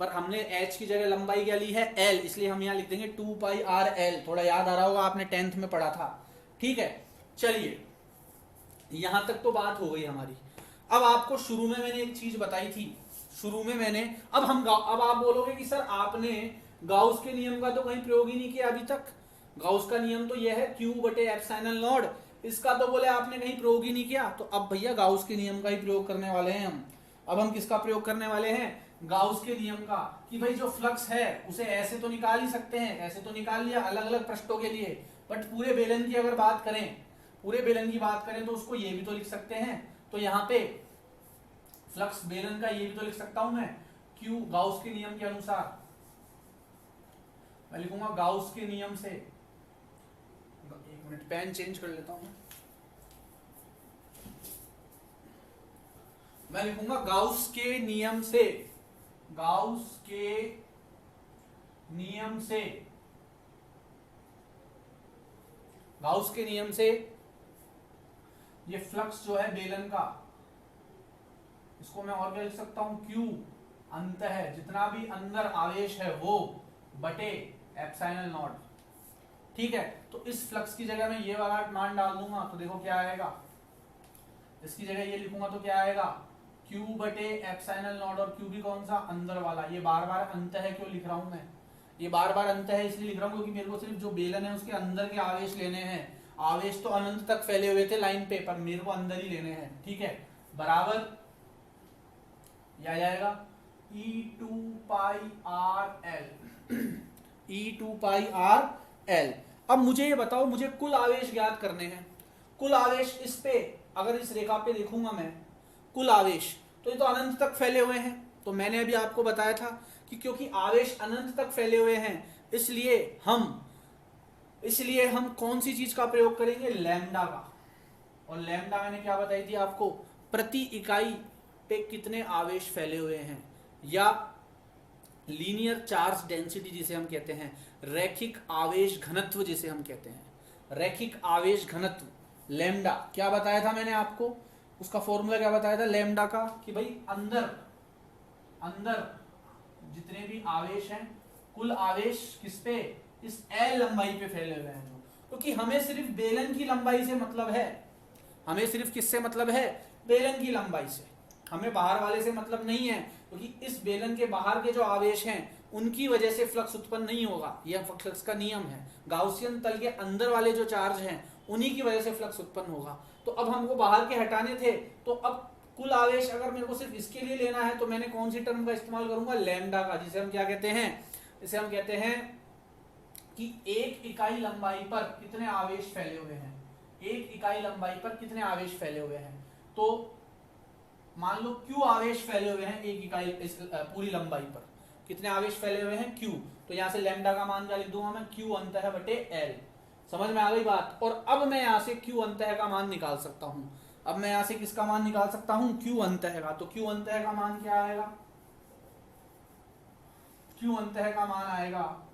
पर हमने h की जगह लंबाई क्या ली है L, इसलिए हम यहाँ लिख देंगे 2πrl। थोड़ा याद आ रहा होगा, आपने 10th में पढ़ा था। ठीक है, चलिए यहां तक तो बात हो गई हमारी। अब आपको शुरू में मैंने एक चीज बताई थी, शुरू में मैंने अब आप बोलोगे कि सर आपने गाउस के नियम का तो कहीं प्रयोग ही नहीं किया अभी तक। गाउस का नियम तो यह है Q/ε0, इसका तो बोले आपने कहीं प्रयोग ही नहीं किया। तो अब भैया गाउस के नियम का ही प्रयोग करने वाले हैं हम। अब हम किसका प्रयोग करने वाले हैं, गाउस के नियम का, कि भाई जो फ्लक्स है उसे ऐसे तो निकाल ही सकते हैं, ऐसे तो निकाल लिया अलग अलग पृष्ठों के लिए, बट पूरे बेलन की अगर बात करें, पूरे बेलन की बात करें तो उसको ये भी तो लिख सकते हैं। तो यहाँ पे फ्लक्स बेलन का ये भी तो लिख सकता हूं मैं, Q गाउस के नियम के अनुसार। मैं लिखूंगा गाउस के नियम से, एक मिनट पेन चेंज कर लेता हूं मैं लिखूंगा गाउस के नियम से, गाउस के नियम से, गाउस के नियम से ये फ्लक्स जो है बेलन का, इसको मैं और क्या लिख सकता हूं, Q अंत है जितना भी अंदर आवेश है वो बटे एप्सिलॉन नॉट। ठीक है, तो इस फ्लक्स की जगह मैं ये वाला मान डाल दूंगा तो देखो क्या आएगा, इसकी जगह ये लिखूंगा तो क्या आएगा, Q बटे एप्सिलॉन नॉट, और Q भी कौन सा, अंदर वाला। ये बार बार अंत है क्यों लिख रहा हूं मैं, ये बार बार अंत है इसलिए लिख रहा हूं क्योंकि मेरे को सिर्फ जो बेलन है उसके अंदर के आवेश लेने हैं। आवेश तो अनंत तक फैले हुए थे लाइन पे, पर मेरे को अंदर ही लेने हैं। ठीक है, बराबर यह आ जाएगा E2 पाई आर एल, E2 पाई आर एल। अब मुझे ये बताओ, मुझे कुल आवेश ज्ञात करने हैं। कुल आवेश इस पे, अगर इस रेखा पे देखूंगा मैं कुल आवेश, तो ये तो अनंत तक फैले हुए हैं। तो मैंने अभी आपको बताया था कि क्योंकि आवेश अनंत तक फैले हुए हैं इसलिए हम कौन सी चीज का प्रयोग करेंगे, लैम्डा का। और लैम्डा मैंने क्या बताई थी आपको, प्रति इकाई पे कितने आवेश फैले हुए हैं, या लीनियर चार्ज डेंसिटी जिसे हम कहते हैं, रैखिक आवेश घनत्व जिसे हम कहते हैं, रैखिक आवेश घनत्व, लैम्डा। क्या बताया था मैंने आपको, उसका फॉर्मूला क्या बताया था लैम्डा का, कि भाई अंदर जितने भी आवेश हैं, कुल आवेश किस पे, इस L लंबाई पे फैले हुए हैं। क्योंकि हमें सिर्फ बेलन की लंबाई से मतलब है, हमें सिर्फ किससे मतलब है, बेलन की लंबाई से, हमें बाहर वाले से मतलब नहीं है। क्योंकि इस बेलन के बाहर के जो आवेश हैं उनकी वजह से फ्लक्स उत्पन्न नहीं होगा, यह फ्लक्स का नियम है। गाउसियन तल के अंदर वाले जो चार्ज हैं उन्हीं की वजह से फ्लक्स उत्पन्न होगा। तो अब हमको बाहर के हटाने थे, तो अब कुल आवेश अगर मेरे को सिर्फ इसके लिए लेना है तो मैंने कौन सी टर्म का इस्तेमाल करूंगा, लैम्डा का, जिसे हम क्या कहते हैं, इसे हम कहते हैं कि एक इकाई लंबाई पर कितने आवेश फैले हुए हैं, एक इकाई लंबाई पर कितने आवेश फैले हुए हैं। तो मान लो Q आवेश फैले हुए हैं एक इकाई पूरी लंबाई पर, कितने आवेश फैले हुए हैं, Q। तो यहां से लैम्डा का मान क्या लिख दूंगा मैं, Q अंतः बटे L। समझ में आ गई बात। और अब मैं यहां से Q अंतः का मान निकाल सकता हूं। अब मैं यहां से किसका मान निकाल सकता हूं, Q अंतः का। तो Q अंतः का मान क्या आएगा, Q अंतः का मान आएगा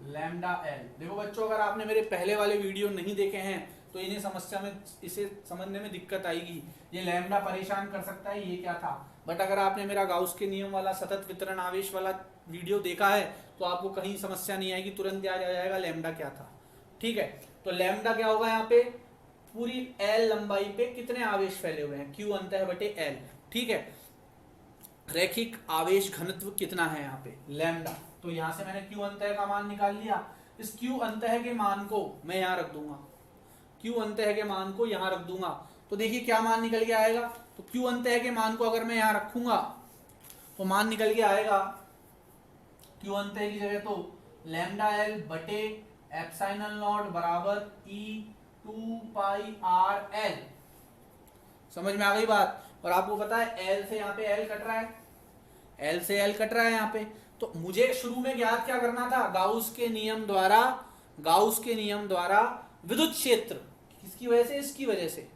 लैम्डा L। देखो बच्चों, अगर आपने मेरे पहले वाले वीडियो नहीं देखे हैं तो इन्हें समस्या में, इसे समझने में दिक्कत आएगी। ये लैम्डा परेशान कर सकता है, ये क्या था। बट अगर आपने मेरा गाउस के नियम वाला सतत वितरण आवेश वाला वीडियो देखा है तो आपको कहीं समस्या नहीं आएगी, तुरंत याद आ जाएगा लैम्डा क्या था। ठीक है, तो लैम्डा क्या होगा, यहाँ पे पूरी L लंबाई पे कितने आवेश फैले हुए हैं, Q अंतः बटे L। ठीक है, रैखिक आवेश घनत्व कितना है यहाँ पे, लैम्डा। तो यहां से मैंने Q अंतः का मान निकाल लिया। इस Q अंतः के मान को मैं यहाँ रख दूंगा, Q अंतः के मान को यहाँ रख दूंगा। तो देखिए क्या मान निकल के आएगा। तो Q अंतः के मान को अगर मैं यहाँ रखूंगा तो मान निकल के आएगा Q अंतः की जगह तो लैम्डा L बटे एप्सिलॉन नॉट बराबर E2 पाई RL। समझ में आ गई बात। और आपको पता है L से यहाँ पे L कट रहा है, L से L कट रहा है यहाँ पे। तो मुझे शुरू में ज्ञात क्या करना था, गाउस के नियम द्वारा विद्युत क्षेत्र, किसकी वजह से, इसकी वजह से।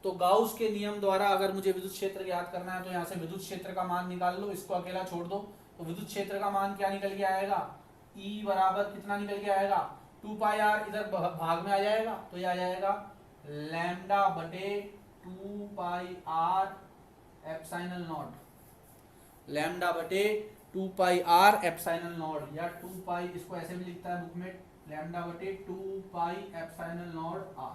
तो गाउस के नियम द्वारा अगर मुझे विद्युत क्षेत्र ज्ञात करना है तो यहाँ से विद्युत क्षेत्र का मान निकाल लो, इसको अकेला छोड़ दो। तो विद्युत क्षेत्र का मान क्या निकल के आएगा, E बराबर कितना निकल के आएगा, 2 पाई R, इधर भाग में आ जाएगा तो ये आ जाएगा लैम्डा बटे 2 पाई R एप्सिलॉन नॉट, लैम्डा बटे 2 पाई R एप्सिलॉन नॉट, या 2 पाई, इसको ऐसे भी लिखता है बुक में, लैम्डा बटे 2 पाई एप्सिलॉन नॉट R।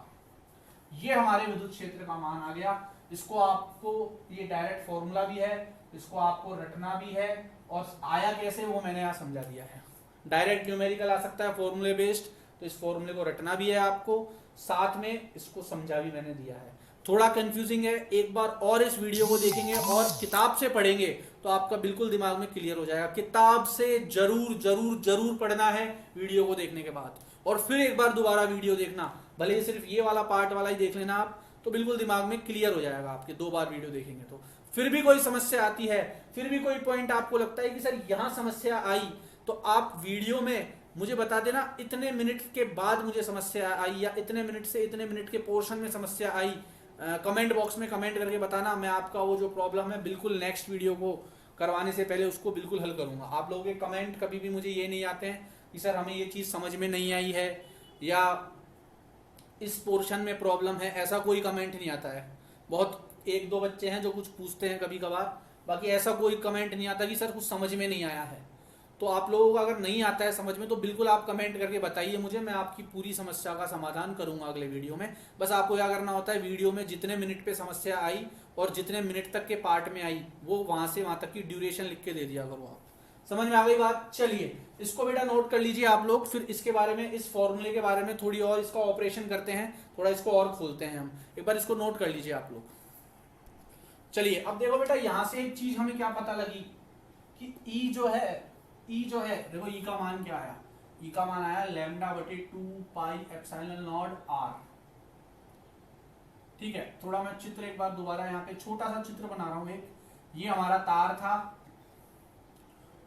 ये हमारे विद्युत क्षेत्र का मान आ गया। इसको आपको, ये डायरेक्ट फॉर्मूला भी है, इसको आपको रटना भी है, और आया कैसे वो मैंने यहाँ समझा दिया है। डायरेक्ट न्यूमेरिकल आ सकता है फॉर्मूले बेस्ड, तो इस फॉर्मूले को रटना भी है आपको, साथ में इसको समझा भी मैंने दिया है। थोड़ा कंफ्यूजिंग है, एक बार और इस वीडियो को देखेंगे और किताब से पढ़ेंगे तो आपका बिल्कुल दिमाग में क्लियर हो जाएगा। किताब से जरूर जरूर जरूर पढ़ना है वीडियो को देखने के बाद, और फिर एक बार दोबारा वीडियो देखना, भले ही सिर्फ ये वाला पार्ट वाला ही देख लेना आप, तो बिल्कुल दिमाग में क्लियर हो जाएगा आपके 2 बार वीडियो देखेंगे तो। फिर भी कोई समस्या आती है, फिर भी कोई पॉइंट आपको लगता है कि सर यहाँ समस्या आई, तो आप वीडियो में मुझे बता देना इतने मिनट के बाद मुझे समस्या आई, या इतने मिनट से इतने मिनट के पोर्शन में समस्या आई। कमेंट बॉक्स में कमेंट करके बताना, मैं आपका वो जो प्रॉब्लम है बिल्कुल नेक्स्ट वीडियो को करवाने से पहले उसको बिल्कुल हल करूंगा। आप लोगों के कमेंट कभी भी मुझे ये नहीं आते हैं कि सर हमें ये चीज़ समझ में नहीं आई है या इस पोर्शन में प्रॉब्लम है, ऐसा कोई कमेंट नहीं आता है। बहुत 1-2 बच्चे हैं जो कुछ पूछते हैं कभी कभार, बाकी ऐसा कोई कमेंट नहीं आता कि सर कुछ समझ में नहीं आया है। तो आप लोगों को अगर नहीं आता है समझ में तो बिल्कुल आप कमेंट करके बताइए मुझे, मैं आपकी पूरी समस्या का समाधान करूंगा अगले वीडियो में। बस आपको क्या करना होता है, वीडियो में जितने मिनट पे समस्या आई और जितने मिनट तक के पार्ट में आई वो वहां से वहां तक की ड्यूरेशन लिख के दे दिया करो आप। समझ में आ गई बात? चलिए इसको बेटा नोट कर लीजिए आप लोग, फिर इसके बारे में, इस फॉर्मूले के बारे में थोड़ी और इसका ऑपरेशन करते हैं, थोड़ा इसको और खोलते हैं हम। एक बार इसको नोट कर लीजिए आप लोग। चलिए अब देखो बेटा, यहां से एक चीज हमें क्या पता लगी कि ई जो है देखो ई का मान क्या आया, ई का मान आया λ/2 पाई एप्सिलॉन नॉट r। ठीक है, थोड़ा मैं चित्र एक बार दोबारा यहाँ पे छोटा सा चित्र बना रहा हूं एक। ये हमारा तार था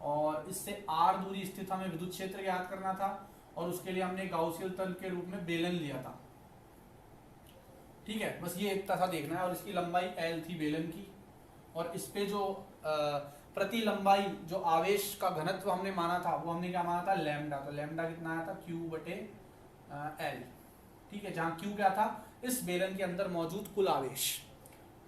और इससे r दूरी स्थित हमें विद्युत क्षेत्र ज्ञात करना था, और उसके लिए हमने गाउसियन तंत्र के रूप में बेलन लिया था। ठीक है, बस ये इतना सा देखना है, और इसकी लंबाई l थी बेलन की, और इस पे जो प्रति लंबाई जो आवेश का घनत्व हमने माना था वो हमने क्या माना था, लैम्डा। तो लैम्डा कितना आया था, Q/L। ठीक है, जहां Q क्या था, इस बेलन के अंदर मौजूद कुल आवेश।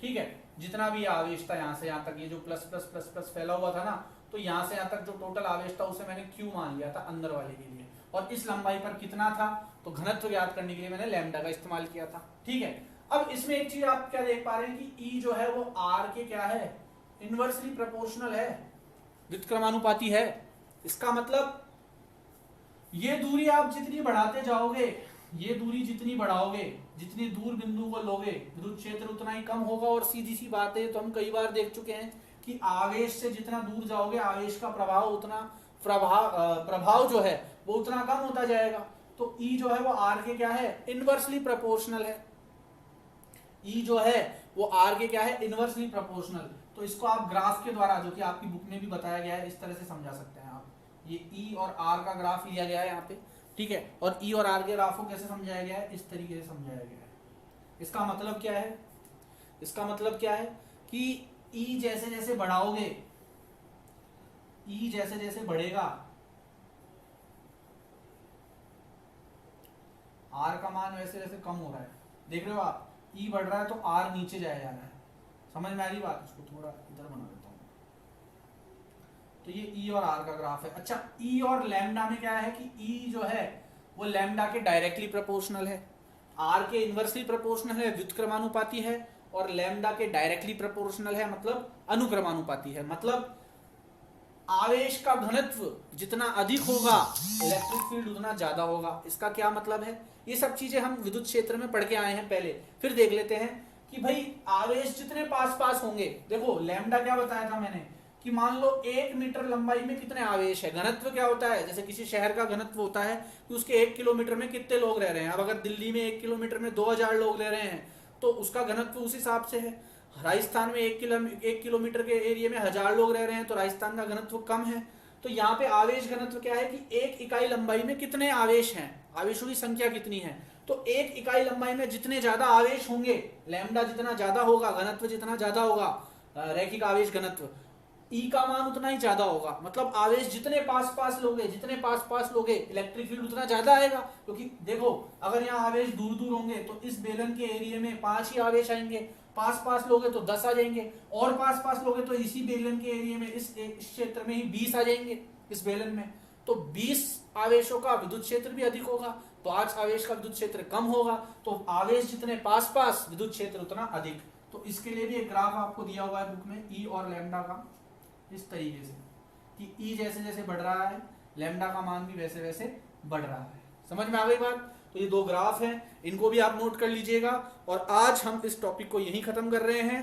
ठीक है, जितना भी आवेश था यहाँ से यहाँ तक, ये जो प्लस प्लस प्लस प्लस फैला हुआ था ना, तो यहाँ से यहाँ तक जो टोटल आवेश था उसे मैंने Q मान लिया था अंदर वाले के लिए, और इस लंबाई पर कितना था, तो घनत्व ज्ञात करने के लिए मैंने लैम्डा का इस्तेमाल किया था। ठीक है, अब इसमें एक चीज आप क्या देख पा रहे हैं कि E जो है वो R के क्या है, इनवर्सली प्रोपोर्शनल है, व्युत्क्रमानुपाती है। इसका मतलब ये दूरी आप जितनी बढ़ाते जाओगे, ये दूरी जितनी बढ़ाओगे, जितनी दूर बिंदु को लोगे, विद्युत क्षेत्र उतना ही कम होगा। और सीधी सी बात है, तो हम कई बार देख चुके हैं कि आवेश से जितना दूर जाओगे आवेश का प्रभाव उतना प्रभाव जो है वो उतना कम होता जाएगा। तो E जो है वो R के क्या है, इनवर्सली प्रोपोर्शनल है। E जो है वो R के क्या है, इनवर्सली प्रोपोर्शनल। तो इसको आप ग्राफ के द्वारा, जो कि आपकी बुक में भी बताया गया है, इस तरह से समझा सकते हैं आप। ये E और R का ग्राफ लिया गया है यहाँ पे। ठीक है, और E और R के ग्राफ को कैसे समझाया गया है, इस तरीके से समझाया गया है। इसका मतलब क्या है, इसका मतलब क्या है कि E जैसे जैसे बढ़ाओगे, E जैसे जैसे बढ़ेगा, R का मान वैसे वैसे कम हो रहा है। देख रहे हो आप, E बढ़ रहा है तो R नीचे जाया जा रहा है। समझ में आ रही बात? इसको थोड़ा इधर बना देता हूँ। तो ये E और R का ग्राफ है। अच्छा, E और लैम्डा में क्या है कि E जो है वो लैम्डा के डायरेक्टली प्रोपोर्शनल है, R के इनवर्सली प्रोपोर्शनल है, व्युत्क्रमानुपाती है, और लैम्डा के डायरेक्टली प्रोपोर्शनल है, मतलब अनुक्रमानुपाती है। मतलब आवेश का घनत्व जितना अधिक होगा इलेक्ट्रिक फील्ड उतना ज्यादा होगा। इसका क्या मतलब है, ये सब चीजें हम विद्युत क्षेत्र में पढ़ के आए हैं पहले, फिर देख लेते हैं कि भाई आवेश जितने पास पास होंगे। देखो लैम्डा क्या बताया था मैंने कि मान लो 1 मीटर लंबाई में कितने आवेश है। घनत्व क्या होता है, जैसे किसी शहर का घनत्व होता है कि उसके 1 किलोमीटर में कितने लोग रह रहे हैं। अब अगर दिल्ली में 1 किलोमीटर में 2000 लोग रह रहे हैं तो उसका घनत्व उस हिसाब से है। राजस्थान में 1 किलोमीटर के एरिया में 1000 लोग रह रहे हैं तो राजस्थान का घनत्व कम है। तो यहाँ पे आवेश घनत्व क्या है कि 1 इकाई लंबाई में कितने आवेश हैं, आवेशों की संख्या कितनी है। तो 1 इकाई लंबाई में जितने ज्यादा आवेश होंगे, लैम्डा जितना ज्यादा होगा, घनत्व जितना ज्यादा होगा, रैखिक आवेश घनत्व, E का मान उतना ही ज्यादा होगा। मतलब आवेश जितने पास पास लोगे, जितने पास पास लोगे, इलेक्ट्रिक फील्ड उतना ज्यादा आएगा। क्योंकि देखो अगर यहाँ आवेश दूर दूर होंगे तो इस बेलन के एरिया में 5 ही आवेश आएंगे, पास पास लोगे तो 10 आ जाएंगे, और पास पास लोगे तो इसी बेलन के एरिया में, इस क्षेत्र में ही 20 आ जाएंगे इस बेलन में। तो 20 आवेशों का विद्युत क्षेत्र भी अधिक होगा, 5 आवेश का विद्युत क्षेत्र कम होगा। तो आवेश जितने पास पास, विद्युत क्षेत्र उतना अधिक। तो इसके लिए भी एक ग्राफ आपको दिया हुआ है बुक में, E और लैम्डा का, इस तरीके से कि E जैसे जैसे बढ़ रहा है लैम्डा का मान भी वैसे वैसे बढ़ रहा है। समझ में आ गई बात? तो ये 2 ग्राफ हैं, इनको भी आप नोट कर लीजिएगा। और आज हम इस टॉपिक को यहीं खत्म कर रहे हैं।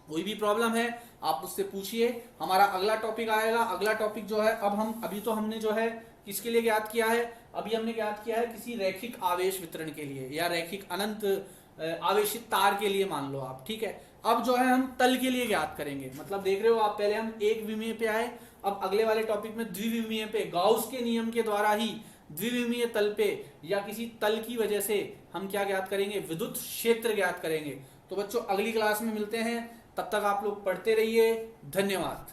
कोई भी प्रॉब्लम है आप मुझसे पूछिए। हमारा अगला टॉपिक आएगा। अगला टॉपिक जो है, अभी तो हमने जो है किसके लिए ज्ञात किया है, अभी हमने ज्ञात किया है किसी रैखिक आवेश वितरण के लिए या रैखिक अनंत आवेशित तार के लिए मान लो आप, ठीक है। अब जो है हम तल के लिए ज्ञात करेंगे, मतलब देख रहे हो आप, पहले हम एक विमीय पे आए, अब अगले वाले टॉपिक में द्विविमीय पे, गाउस के नियम के द्वारा ही द्विविमीय तल पे या किसी तल की वजह से हम क्या ज्ञात करेंगे, विद्युत क्षेत्र ज्ञात करेंगे। तो बच्चों अगली क्लास में मिलते हैं, तब तक आप लोग पढ़ते रहिए, धन्यवाद।